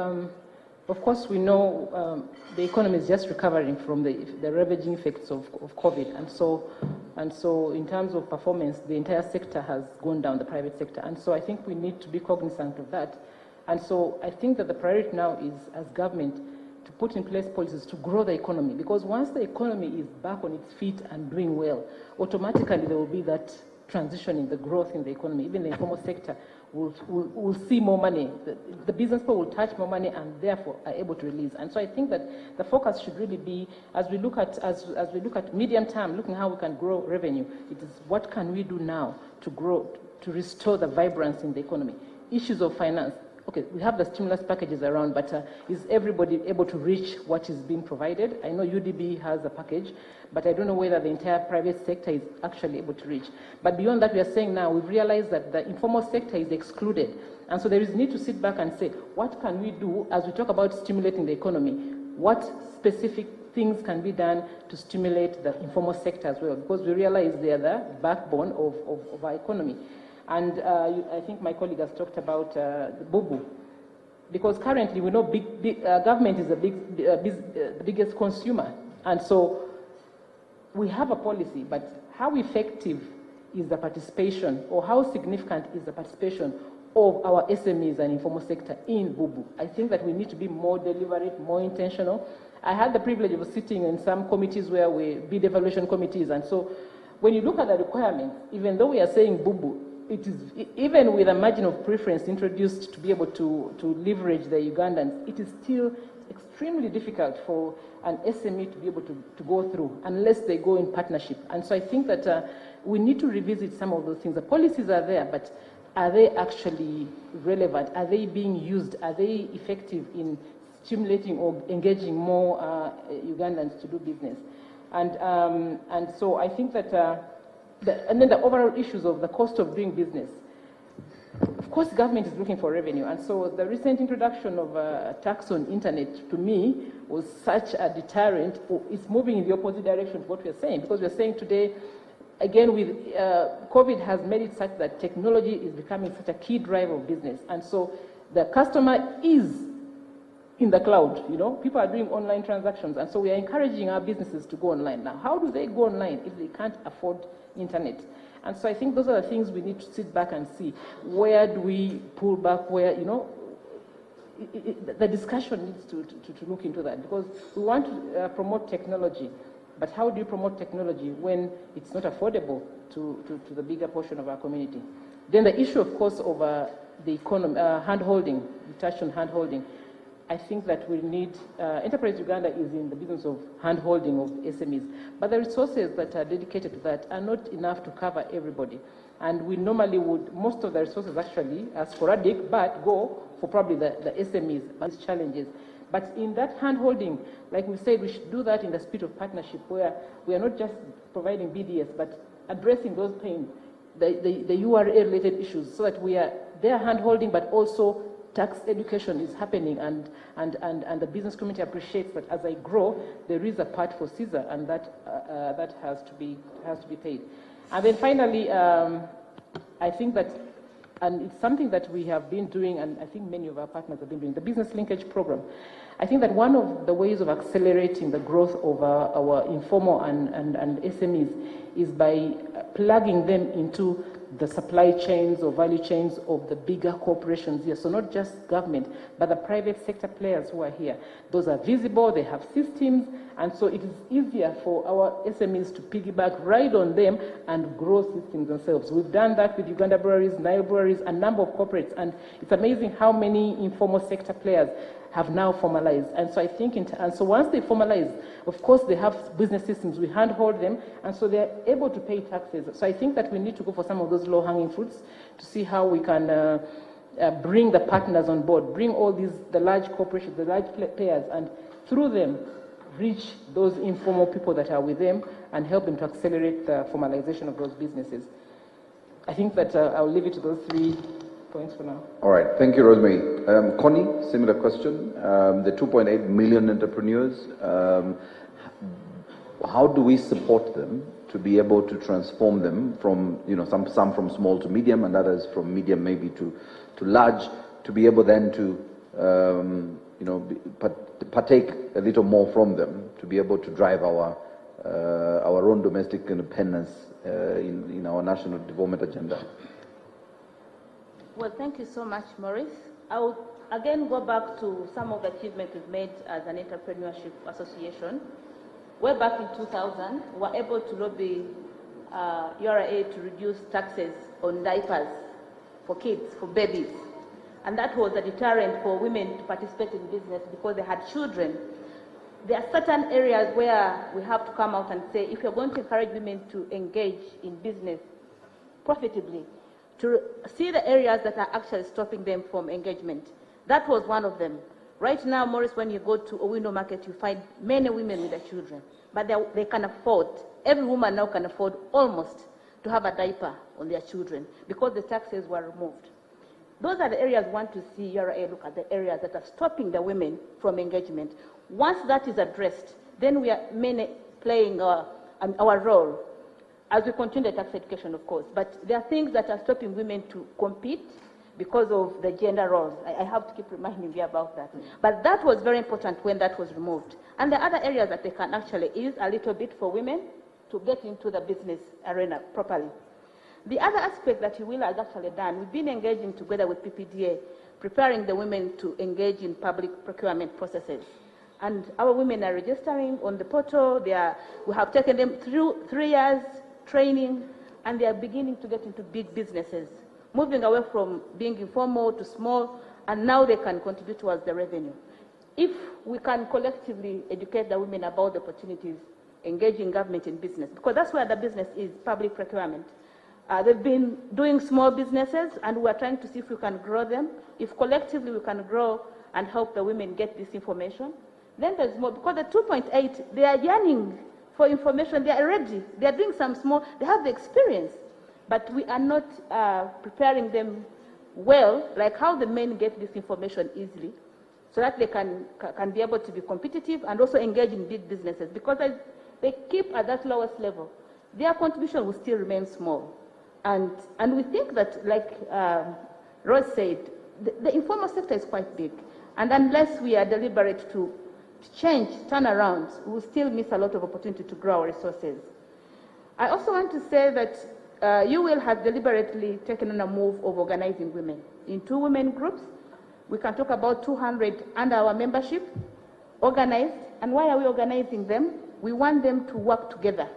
Of course, we know the economy is just recovering from the ravaging effects of COVID, and so in terms of performance, the entire sector has gone down, the private sector, and so I think we need to be cognizant of that. And so I think that the priority now is, as government, to put in place policies to grow the economy, because once the economy is back on its feet and doing well, automatically there will be that transition in the growth in the economy. Even the informal sector will see more money. The business people will touch more money and therefore are able to release. And so I think that the focus should really be, as we look at medium term, looking how we can grow revenue, it is what can we do now to grow, to restore the vibrance in the economy. Issues of finance. Okay, we have the stimulus packages around, but is everybody able to reach what is being provided? I know UDB has a package, but I don't know whether the entire private sector is actually able to reach. But beyond that, we are saying now, we've realized that the informal sector is excluded. And so there is need to sit back and say, what can we do as we talk about stimulating the economy? What specific things can be done to stimulate the informal sector as well? Because we realize they are the backbone of our economy. And I think my colleague has talked about the bubu, because currently we know government is the biggest consumer, and so we have a policy, but how effective is the participation, or how significant is the participation of our SMEs and informal sector in bubu? I think that we need to be more deliberate, more intentional. I had the privilege of sitting in some committees where we bid evaluation committees, and so when you look at the requirements, even though we are saying bubu, it is, even with a margin of preference introduced to be able to leverage the Ugandans, it is still extremely difficult for an SME to be able to go through unless they go in partnership. And so I think that we need to revisit some of those things. The policies are there, but are they actually relevant? Are they being used? Are they effective in stimulating or engaging more Ugandans to do business? And so I think that and then the overall issues of the cost of doing business. Of course, government is looking for revenue, and so the recent introduction of a tax on internet, to me, was such a deterrent. It's moving in the opposite direction to what we're saying, because we're saying today, again, with COVID has made it such that technology is becoming such a key driver of business, and so the customer is in the cloud, people are doing online transactions, and so we are encouraging our businesses to go online. Now, how do they go online if they can't afford internet? And so I think those are the things we need to sit back and see. Where do we pull back? Where, the discussion needs to look into that, because we want to promote technology, but how do you promote technology when it's not affordable to the bigger portion of our community? Then the issue, of course, of the economy, hand-holding, we touched on hand-holding. I think that we need, Enterprise Uganda is in the business of hand-holding of SMEs, but the resources that are dedicated to that are not enough to cover everybody. And we normally would, most of the resources actually are sporadic, but go for probably the SMEs, these challenges. But in that hand-holding, like we said, we should do that in the spirit of partnership, where we are not just providing BDS, but addressing those pains, the URA-related issues, so that we are there hand-holding, but also tax education is happening, and the business community appreciates that as I grow, there is a part for Caesar, and that has to be paid. And then finally, I think that, and it's something that we have been doing, and I think many of our partners have been doing, the business linkage program. I think that one of the ways of accelerating the growth of our informal and SMEs is by plugging them into the supply chains or value chains of the bigger corporations here. So not just government, but the private sector players who are here. Those are visible, they have systems, and so it is easier for our SMEs to piggyback right on them and grow systems themselves. We've done that with Uganda breweries, Nile breweries, a number of corporates, and it's amazing how many informal sector players have now formalized. And so I think, and so once they formalize, of course they have business systems, we handhold them, and so they're able to pay taxes. So I think that we need to go for some of those low-hanging fruits to see how we can bring the partners on board, bring all these, the large corporations, the large players, and through them, reach those informal people that are with them and help them to accelerate the formalization of those businesses. I think that I'll leave it to those 3 points for now. All right, thank you, Rosemary. Connie, similar question. The 2.8 million entrepreneurs, how do we support them to be able to transform them from, some from small to medium and others from medium maybe to large, to be able then to, partake a little more from them, to be able to drive our own domestic independence in our national development agenda? Well, thank you so much, Maurice. I will again go back to some of the achievements we've made as an entrepreneurship association. Way back in 2000, we were able to lobby URA to reduce taxes on diapers for kids, for babies. And that was a deterrent for women to participate in business because they had children. There are certain areas where we have to come out and say, if you're going to encourage women to engage in business profitably, to see the areas that are actually stopping them from engagement. That was one of them. Right now, Maurice, when you go to a window market, you find many women with their children, but they can afford, every woman now can afford almost to have a diaper on their children because the taxes were removed. Those are the areas we want to see URA look at, the areas that are stopping the women from engagement. Once that is addressed, then we are mainly playing our role as we continue the tax education, of course. But there are things that are stopping women to compete because of the gender roles. I have to keep reminding you about that. But that was very important when that was removed. And the other areas that they can actually ease a little bit for women to get into the business arena properly. The other aspect that UWIL has actually done, we've been engaging together with PPDA, preparing the women to engage in public procurement processes. And our women are registering on the portal. We have taken them through 3 years training, and they are beginning to get into big businesses, moving away from being informal to small, and now they can contribute towards the revenue. If we can collectively educate the women about the opportunities, engaging government in business, because that's where the business is, public procurement. They've been doing small businesses, and we're trying to see if we can grow them. If collectively we can grow and help the women get this information, then there's more, because the 2.8, they are yearning for information. They are ready. They are doing some small, they have the experience, but we are not preparing them well, like how the men get this information easily, so that they can be able to be competitive and also engage in big businesses, because as they keep at that lowest level, their contribution will still remain small. And we think that, like Rose said, the informal sector is quite big, and unless we are deliberate to change, turn around, we will still miss a lot of opportunity to grow our resources. I also want to say that UWIL has deliberately taken on a move of organizing women in 2 women groups. We can talk about 200 under our membership, organized. And why are we organizing them? We want them to work together.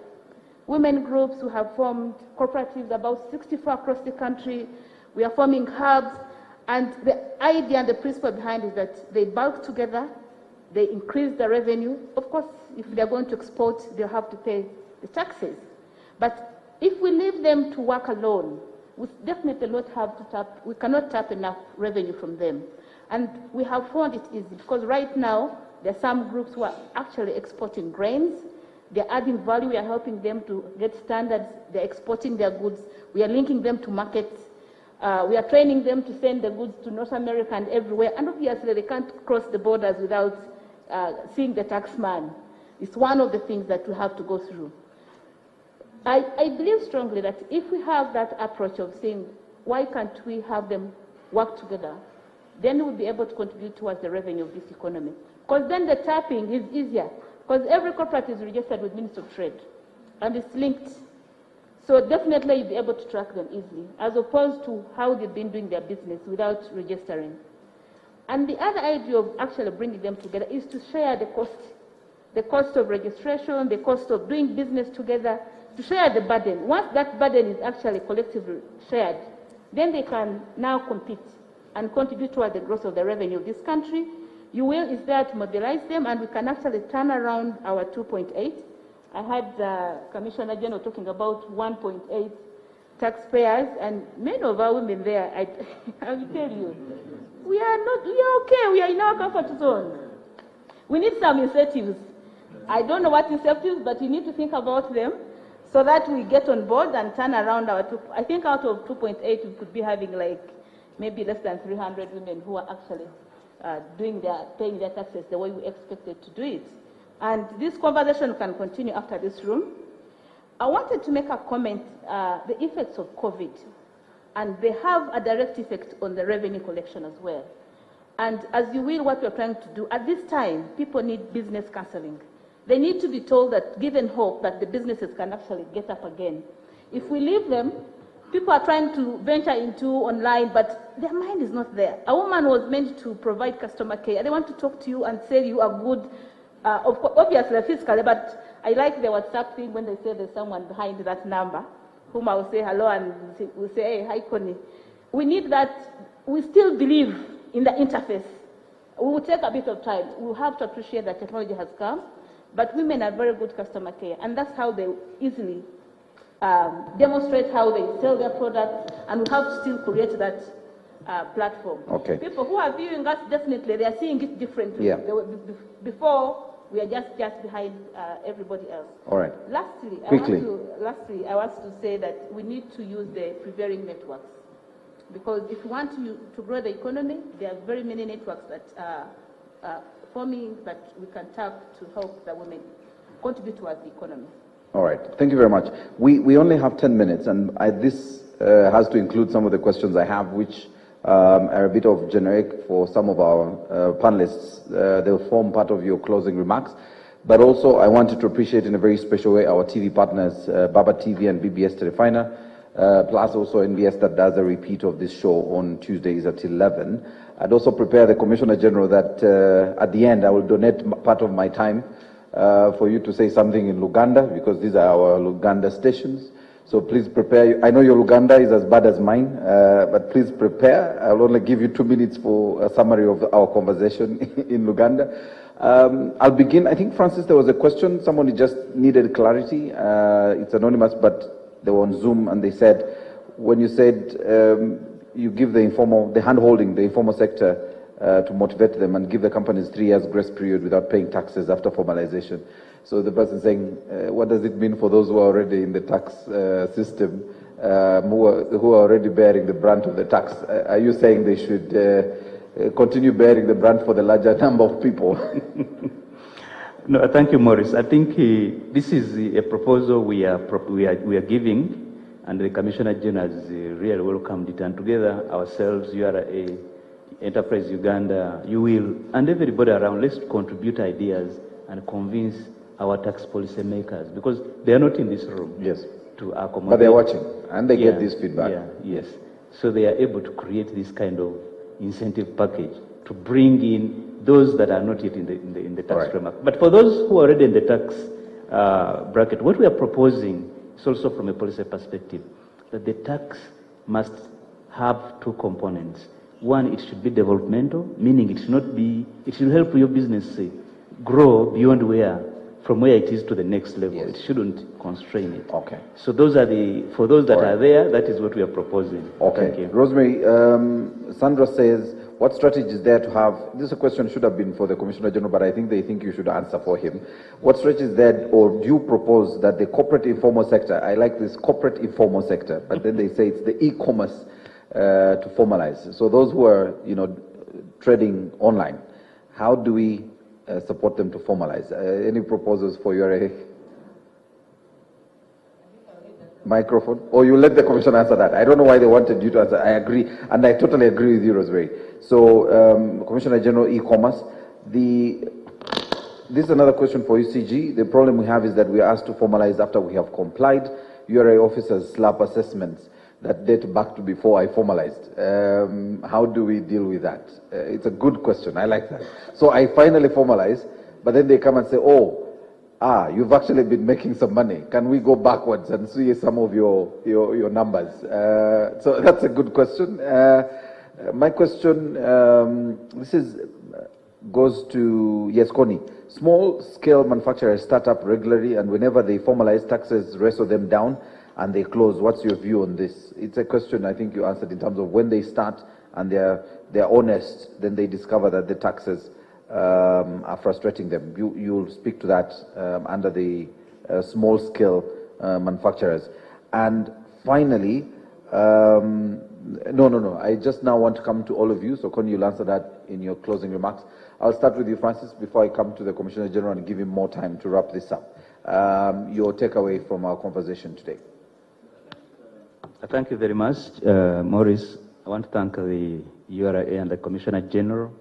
Women groups who have formed cooperatives, about 64 across the country. We are forming hubs. And the idea and the principle behind is that they bulk together, they increase the revenue. Of course, if they're going to export, they'll have to pay the taxes. But if we leave them to work alone, we definitely we cannot tap enough revenue from them. And we have found it easy, because right now, there are some groups who are actually exporting grains. They're adding value. We are helping them to get standards. They're exporting their goods. We are linking them to markets. We are training them to send the goods to North America and everywhere. And obviously, they can't cross the borders without seeing the tax man. It's one of the things that we have to go through. I believe strongly that if we have that approach of saying, why can't we have them work together, then we'll be able to contribute towards the revenue of this economy. Because then the tapping is easier, because every cooperative is registered with Ministry of Trade, and it's linked. So definitely you'll be able to track them easily, as opposed to how they've been doing their business without registering. And the other idea of actually bringing them together is to share the cost of registration, the cost of doing business together, to share the burden. Once that burden is actually collectively shared, then they can now compete and contribute toward the growth of the revenue of this country. UWIL is there to mobilize them, and we can actually turn around our 2.8. I had the Commissioner General talking about 1.8 taxpayers, and many of our women there, I will tell you, we are okay, we are in our comfort zone. We need some incentives. I don't know what incentives, but you need to think about them so that we get on board and turn around our I think out of 2.8, we could be having like maybe less than 300 women who are actually paying their taxes the way we expected to do it. And this conversation can continue after this room. I wanted to make a comment, the effects of COVID, and they have a direct effect on the revenue collection as well. And as you will, what we're trying to do, at this time, people need business counseling. They need to be told that, given hope that the businesses can actually get up again. If we leave them, people are trying to venture into online, but their mind is not there. A woman was meant to provide customer care. They want to talk to you and say you are good, obviously physically, but I like the WhatsApp thing when they say there's someone behind that number, whom I will say hello and we'll say, hey, hi, Connie. We need that. We still believe in the interface. We will take a bit of time. We'll have to appreciate that technology has come, but women are very good customer care, and that's how they easily demonstrate how they sell their product, and we have to still create that platform. Okay. People who are viewing us, definitely, they are seeing it differently. Yeah. Before, we are just behind everybody else. All right. Lastly, Quickly. I want to say that we need to use the prevailing networks. Because if we want to grow the economy, there are very many networks that are forming that we can tap to help the women contribute towards the economy. All right. Thank you very much. We only have 10 minutes, and this has to include some of the questions I have, which are a bit of generic for some of our panelists. They'll form part of your closing remarks. But also, I wanted to appreciate in a very special way our TV partners, Baba TV and BBS Telefina, plus also NBS that does a repeat of this show on Tuesdays at 11. I'd also prepare the Commissioner General that at the end I will donate part of my time for you to say something in Luganda, because these are our Luganda stations. So please prepare. I know your Luganda is as bad as mine, but please prepare. I'll only give you 2 minutes for a summary of our conversation in Luganda. I'll begin. I think, Francis, there was a question. Somebody just needed clarity. It's anonymous, but they were on Zoom, and they said, when you said you give the hand-holding, the informal sector to motivate them and give the companies 3 years grace period without paying taxes after formalization. So the person saying, what does it mean for those who are already in the tax system, who are already bearing the brunt of the tax? Are you saying they should continue bearing the brunt for the larger number of people? No, thank you, Maurice. I think this is a proposal we are giving, and the Commissioner General has really welcomed it. And together, ourselves, URA, Enterprise Uganda, you will, and everybody around, let's contribute ideas and convince our tax policy makers, because they are not in this room. Yes. To accommodate. But they're watching, and they get this feedback. Yeah, yes. So they are able to create this kind of incentive package to bring in those that are not yet in the tax framework. But for those who are already in the tax bracket, what we are proposing is also from a policy perspective, that the tax must have 2 components. One, it should be developmental, meaning it should help your business grow beyond from where it is to the next level. Yes. It shouldn't constrain it. Okay. So those are for those that are there, that is what we are proposing. Okay. Thank you. Rosemary, Sandra says, what strategy is there to have, this is a question should have been for the Commissioner General, but I think they think you should answer for him. What strategy is there, or do you propose that the corporate informal sector, I like this corporate informal sector, but then they say it's the e-commerce to formalize. So those who are, trading online, how do we support them to formalize? Any proposals for your microphone? Or you let the Commission answer that. I don't know why they wanted you to answer. I agree, and I totally agree with you, Rosemary. So, Commissioner General, e-commerce. This is another question for UCG. The problem we have is that we are asked to formalize after we have complied. URA officers slap assessments that date back to before I formalized. How do we deal with that? It's a good question. I like that. So I finally formalize, but then they come and say, you've actually been making some money. Can we go backwards and see some of your numbers? So that's a good question. My question, goes to, yes, Connie. Small-scale manufacturers start up regularly, and whenever they formalize, taxes wrestle them down and they close. What's your view on this? It's a question I think you answered in terms of when they start and they're honest, then they discover that the taxes are frustrating them. You'll speak to that under the small-scale manufacturers. And finally, no. I just now want to come to all of you. So, Connie, you'll answer that in your closing remarks. I'll start with you, Francis, before I come to the Commissioner General and give him more time to wrap this up. Your takeaway from our conversation today. Thank you very much, Maurice. I want to thank the URA and the Commissioner General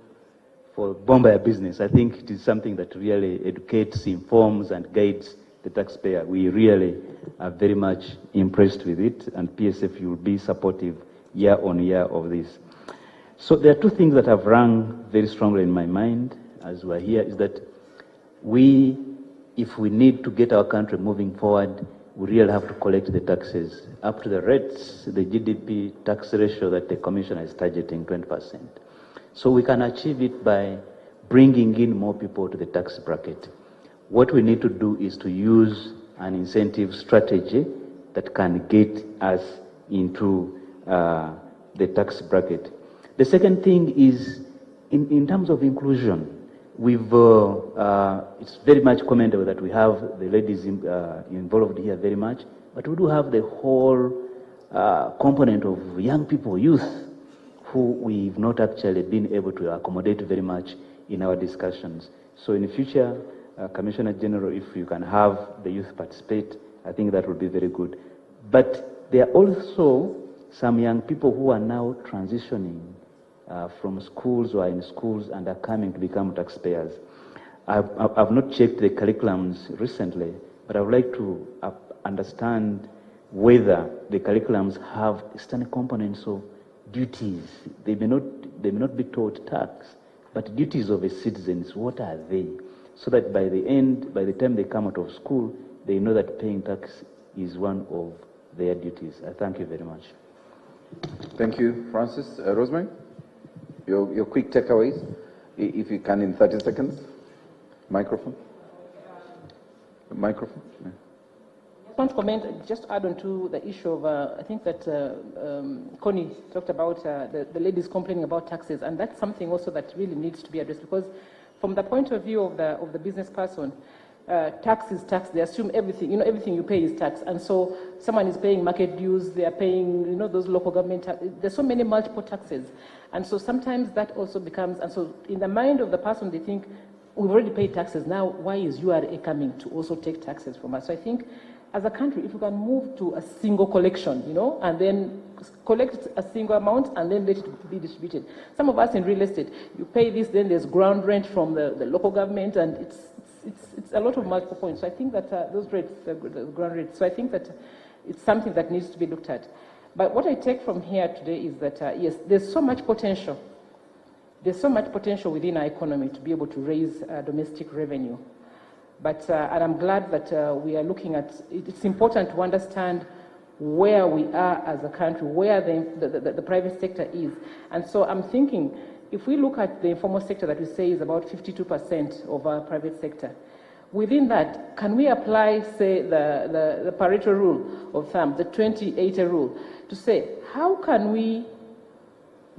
for Bomber Business. I think it is something that really educates, informs, and guides the taxpayer. We really are very much impressed with it, and PSF will be supportive year on year of this. So there are two things that have rung very strongly in my mind as we're here, is that if we need to get our country moving forward, we really have to collect the taxes up to the rates, the GDP tax ratio that the Commissioner is targeting, 20%. So we can achieve it by bringing in more people to the tax bracket. What we need to do is to use an incentive strategy that can get us into the tax bracket. The second thing is, in terms of inclusion, it's very much commendable that we have the ladies involved here very much, but we do have the whole component of young people, youth, who we've not actually been able to accommodate very much in our discussions. So in the future, Commissioner General, if you can have the youth participate, I think that would be very good. But there are also some young people who are now transitioning from schools or in schools and are coming to become taxpayers. I've not checked the curriculums recently, but I would like to understand whether the curriculums have certain components of duties. They may not be taught tax, but duties of a citizen, what are they? So that by the time they come out of school, they know that paying tax is one of their duties. I thank you very much. Thank you, Francis. Rosemary, your quick takeaways, if you can, in 30 seconds. Microphone. Microphone. Yeah. I want to comment, just add on to the issue of, I think that Connie talked about the ladies complaining about taxes, and that's something also that really needs to be addressed, because from the point of view of the business person, tax is tax. They assume everything, everything you pay is tax. And so someone is paying market dues, they are paying, those local government there's so many multiple taxes. And so sometimes that also becomes, and so in the mind of the person, they think, we've already paid taxes, now why is URA coming to also take taxes from us? So I think as a country, if we can move to a single collection, and then collect a single amount and then let it be distributed. Some of us in real estate, you pay this, then there's ground rent from the local government, and it's a lot of multiple points. So I think that those rates, the ground rates, so I think that it's something that needs to be looked at. But what I take from here today is that, yes, there's so much potential. There's so much potential within our economy to be able to raise domestic revenue. But, and I'm glad that we are looking at, it's important to understand where we are as a country, where the private sector is. And so I'm thinking, if we look at the informal sector that we say is about 52% of our private sector, within that, can we apply, say, the Pareto rule of thumb, the 20-80 rule, to say, how can we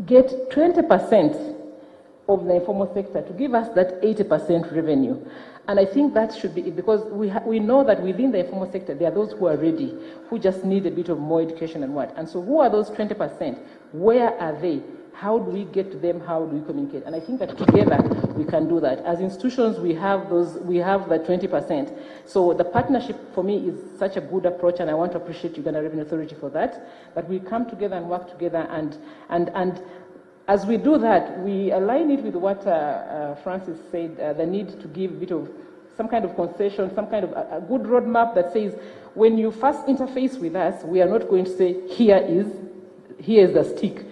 get 20% of the informal sector to give us that 80% revenue? And I think that should be it, because we know that within the informal sector, there are those who are ready, who just need a bit of more education and what. And so who are those 20%? Where are they? How do we get to them? How do we communicate? And I think that together we can do that. As institutions, we have the 20%. So the partnership for me is such a good approach, and I want to appreciate Uganda Revenue Authority for that we come together and work together, and as we do that, we align it with what Francis said, the need to give a bit of some kind of concession, some kind of a good roadmap that says, when you first interface with us, we are not going to say, here is the stick.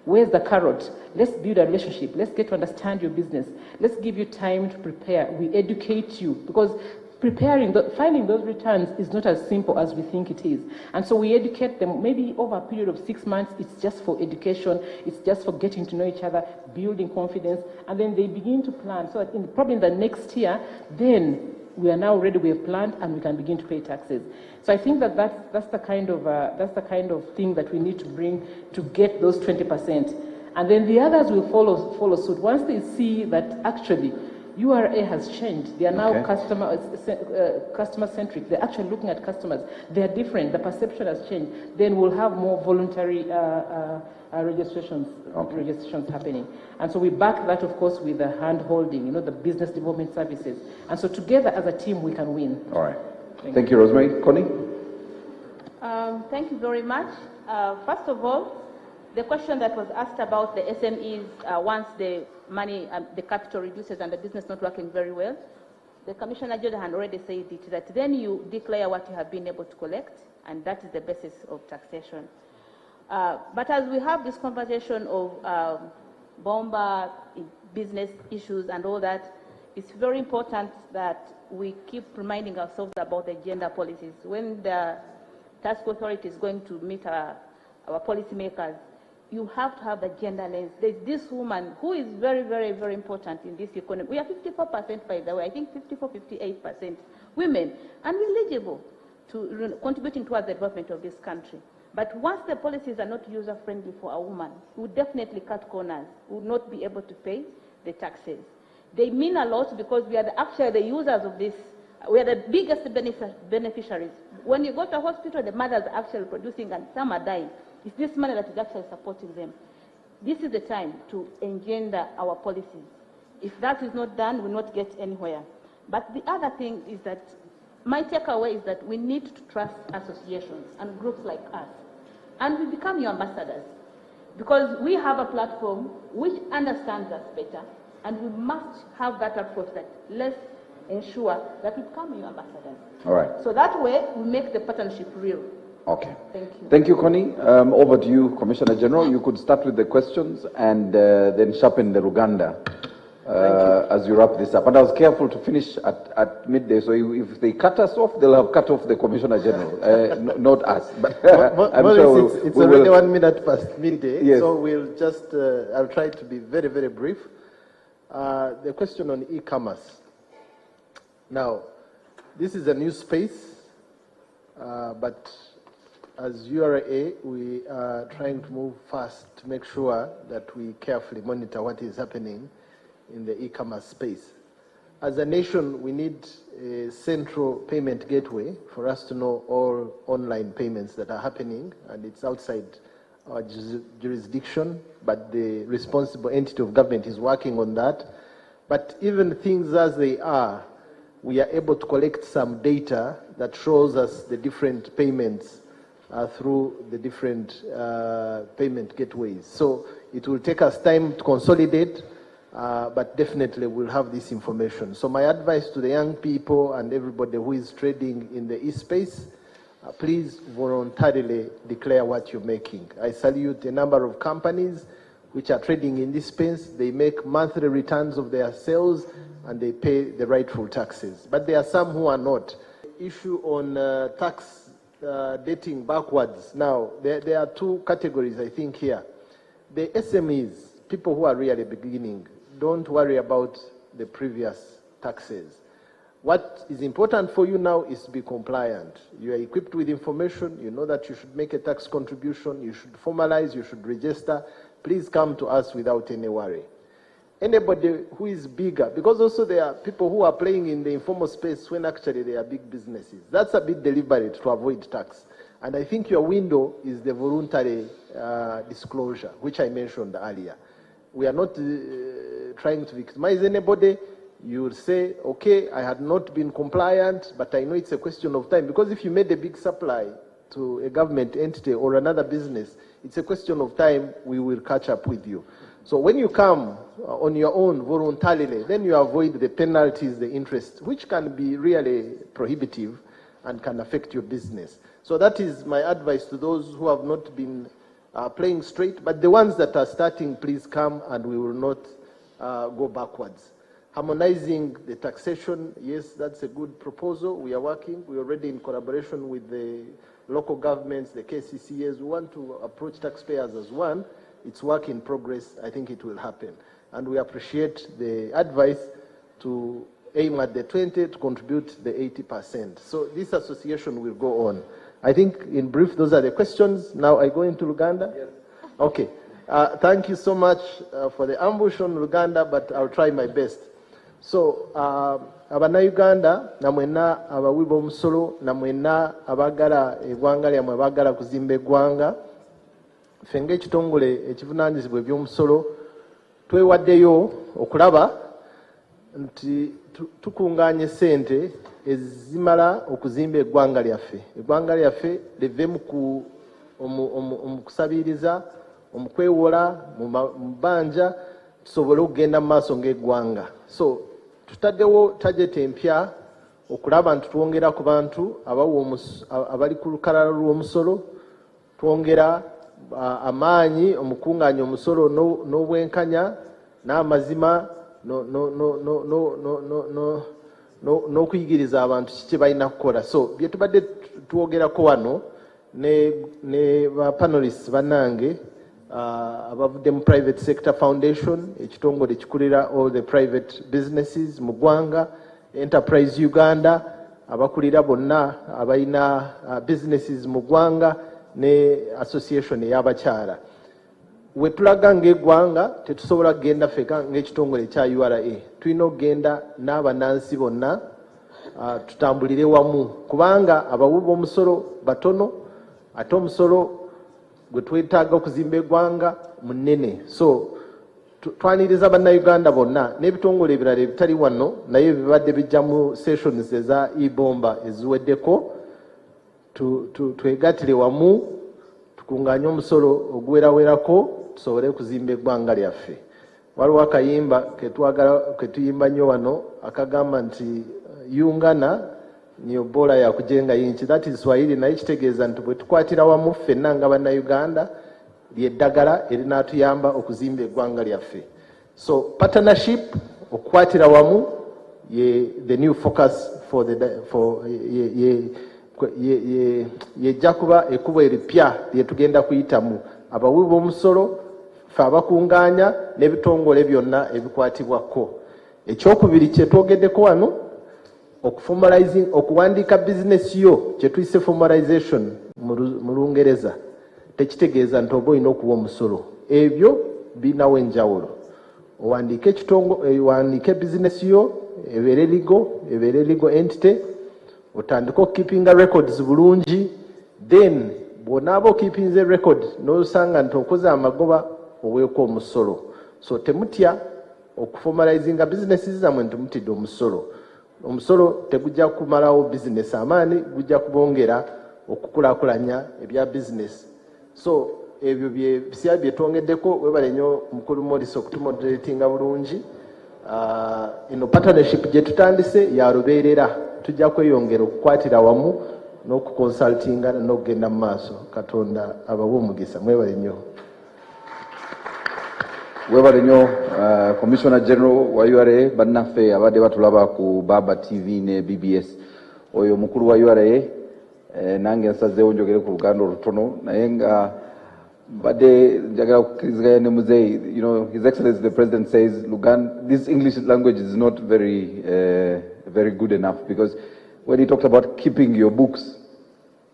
Where's the carrot? Let's build a relationship. Let's get to understand your business. Let's give you time to prepare. We educate you, because filing those returns is not as simple as we think it is. And so we educate them maybe over a period of 6 months. It's just for education. It's just for getting to know each other, building confidence, and then they begin to plan. So that probably in the next year, then we are now ready, we have planned, and we can begin to pay taxes. So I think that that's the kind of thing that we need to bring to get those 20%. And then the others will follow suit. Once they see that actually URA has changed, they are now customer-centric, they're actually looking at customers, they're different, the perception has changed, then we'll have more voluntary registrations happening. And so we back that, of course, with the hand-holding, the business development services. And so together as a team, we can win. All right. Thank you, Rosemary. Connie? Thank you very much. First of all, the question that was asked about the SMEs, once the money, the capital reduces and the business not working very well, the Commissioner Jordan had already said it, that then you declare what you have been able to collect, and that is the basis of taxation. But as we have this conversation of bomba, business issues and all that, it's very important that we keep reminding ourselves about the gender policies. When the task authority is going to meet our policymakers, you have to have the gender lens. There's this woman who is very, very, very important in this economy. We are 54%, by the way, I think 54, 58% women, and we're eligible to contributing towards the development of this country. But once the policies are not user-friendly for a woman, we would definitely cut corners, we would not be able to pay the taxes. They mean a lot because we are actually the users of this. We are the biggest beneficiaries. When you go to a hospital, the mothers are actually producing and some are dying. It's this money that is actually supporting them. This is the time to engender our policies. If that is not done, we'll not get anywhere. But the other thing is that my takeaway is that we need to trust associations and groups like us. And we become your ambassadors. Because we have a platform which understands us better, and we must have that approach that let's ensure that we become your ambassadors. All right. So that way, we make the partnership real. Okay. Thank you. Thank you, Connie. Over to you, Commissioner General. You could start with the questions and then sharpen the Uganda as you wrap this up. And I was careful to finish at midday, so if they cut us off, they'll have cut off the Commissioner General, not us. But I'm sure it's already 1 minute past midday, yes. So we'll just, I'll try to be very, very brief. The question on e-commerce. Now, this is a new space, but as URA, we are trying to move fast to make sure that we carefully monitor what is happening in the e-commerce space. As a nation, we need a central payment gateway for us to know all online payments that are happening, and it's outside our jurisdiction, but the responsible entity of government is working on that. But even things as they are, we are able to collect some data that shows us the different payments through the different payment gateways. So it will take us time to consolidate, but definitely we'll have this information. So my advice to the young people and everybody who is trading in the e-space, please voluntarily declare what you're making. I salute a number of companies which are trading in this space. They make monthly returns of their sales and they pay the rightful taxes. But there are some who are not. Issue on tax dating backwards. Now, there are two categories, I think, here. The SMEs, people who are really beginning, don't worry about the previous taxes. What is important for you now is to be compliant. You are equipped with information. You know that you should make a tax contribution. You should formalize. You should register. Please come to us without any worry. Anybody who is bigger, because also there are people who are playing in the informal space when actually they are big businesses. That's a bit deliberate to avoid tax. And I think your window is the voluntary disclosure, which I mentioned earlier. We are not trying to victimize anybody. You will say, okay, I had not been compliant, but I know it's a question of time. Because if you made a big supply to a government entity or another business, it's a question of time, we will catch up with you. So when you come on your own voluntarily, then you avoid the penalties, the interest, which can be really prohibitive and can affect your business. So that is my advice to those who have not been playing straight. But the ones that are starting, please come and we will not go backwards. Harmonizing the taxation, yes, that's a good proposal. We are working. We're already in collaboration with the local governments, the KCCAs. We want to approach taxpayers as one. It's work in progress. I think it will happen. And we appreciate the advice to aim at the 20, to contribute the 80%. So this association will go on. I think in brief, those are the questions. Now I go into Uganda? Yes. Okay. Thank you so much for the ambush on Uganda, but I'll try my best. So, Uganda, namwena abawiba omusolo, namwena abagala eggwanga lyamwe abagala kuzimba eggwanga, fenge ekitongole ekivunaanyizibwa eby'omusolo, twewaddeyo okulaba nti tukungaanye ssente ezimala okuzimba eggwanga lyaffe. Eggwanga lyaffe live mu kusabiriza, mu kwewola, mu bbanja, tusobole okugenda mu maaso ng'eggwanga. So tutaddewo target empya okulaba nti twongera ku bantu abali ku lukalala lw'omusolo, twongera amaanyi omukungaanya omusolo n'obwenkanya n'amazima n'okuyigiriza abantu kiki balina kukola. So bye tubadde twogerako wano ne ba panelists bannange abavudde mu private sector foundation, ekitongole ekikulira all the private businesses mu ggwanga, Enterprise Uganda, abakulira bonna abalina businesses mu ggwanga, ne association ey'abakyala. We tulaga ng'eggwanga tetusobola kugenda feka ng'ekitongole ekya URA, tulina okugenda n'abannansi bonna tutambulire wamu, kubanga abawuba omusolo batono ate omusolo gwe twetaaga okuzimba eggwanga munene. So twaniriza bannayuganda bonna n'ebitongole ebirala ebitali wano naye bibadde bijja mu sessions eza e-bomba eziweddeko, twegatire wamu tukungaanye omusolo oguwerawerako tusobole kuzimba eggwanga lyaffe. Waliwo akayimba ketuyimba nnyo wano akagamba nti yungana niyo bora ya kujenga yinchi. That is Swahili, naye kitegeeza nti bwe tukwatira wamu ffenna nga bannayuganda lyeddagala erinatuyamba okuzimba eggwanga lyaffe. So partnership, okukwatira wamu, the new focus for yejja kuba ekkubo eripya lyetugenda kuyitamu. Abawi b'omusolo ffe abakungaanya n'ebitongole byonna ebikwatibwako. Ekyokubiri kyetwogeddeko wano, okuformalizing, okuwandiika business yo kyetuyise formalization mu Lungereza, tekitegeeza nti oba olina okuwa omusolo. Ebyo binawo enjawulo. Owandiike ewandiike business yo ebeere legal entity, otandika okukeepinga records bulungi, then bw'onaaba okeepinze record n'osanga nti okoze amagoba oweeko omusolo. So temutya okuformalizinga business zammwe nti mutidde omusolo. Omusolo tegujja kumalawo business amaani, gujja kubongera okukulaakulanya ebya business. So ebyo bisya byetwongeddeko, webale nnyo mukulu Morris okutumoderatinga bulungi. Eno partnership gye tutandise ya lubeerera, tujja kweyongera okukwatira wamu n'okukonsultinga n'okugenda mu maaso. Katonda abawe omugisa. Mwebale nnyo. Webale nnyo Commissioner General wa URA bannaffe abadde batulaba ku Baba TV ne BBS. Oyo mukulu wa URA nange nsazeewo njogere ku luganda olutono naye nga badde njagala okukiriziganya ne muzeeyi. You know, His Excellency the President says this English language is not very good enough, because when he talked about keeping your books,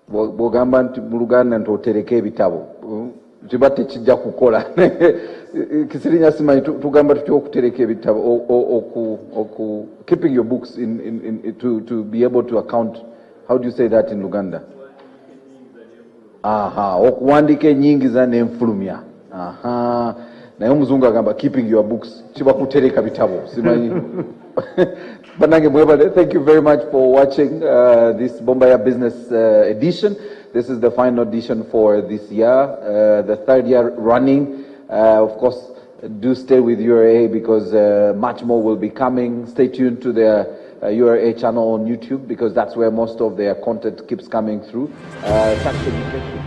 bw'ogamba nti mu Luganda nti otereke ebitabo kiba tekijja kukola. Kisirinya simanyi tugamba tutya okutereka ebitabo, keeping your books to be able to account. How do you say that in Luganda? Okuwandika ennyingiza n'enfulumya. Naye omuzungu agamba keeping your books kiba kutereka bitabo, simanyi. Banange mwebale, thank you very much for watching this Bombaya Business edition. This is the final edition for this year, the third year running. Of course, do stay with URA because much more will be coming. Stay tuned to the URA channel on YouTube because that's where most of their content keeps coming through. Tax education.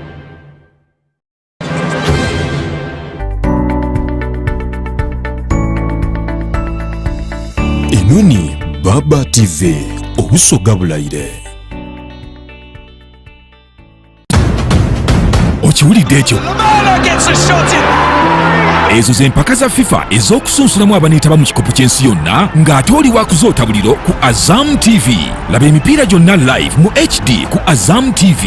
Enoni Baba TV obusoga bulayire. Okiwulidde ekyo? Ezo z'empaka za FIFA ez'okusunsulamu abaneetaba mu kikopo ky'ensi yonna ng'ate oli wakuzoota buliro ku Azam TV. Laba emipiira gyonna live mu HD ku Azam TV.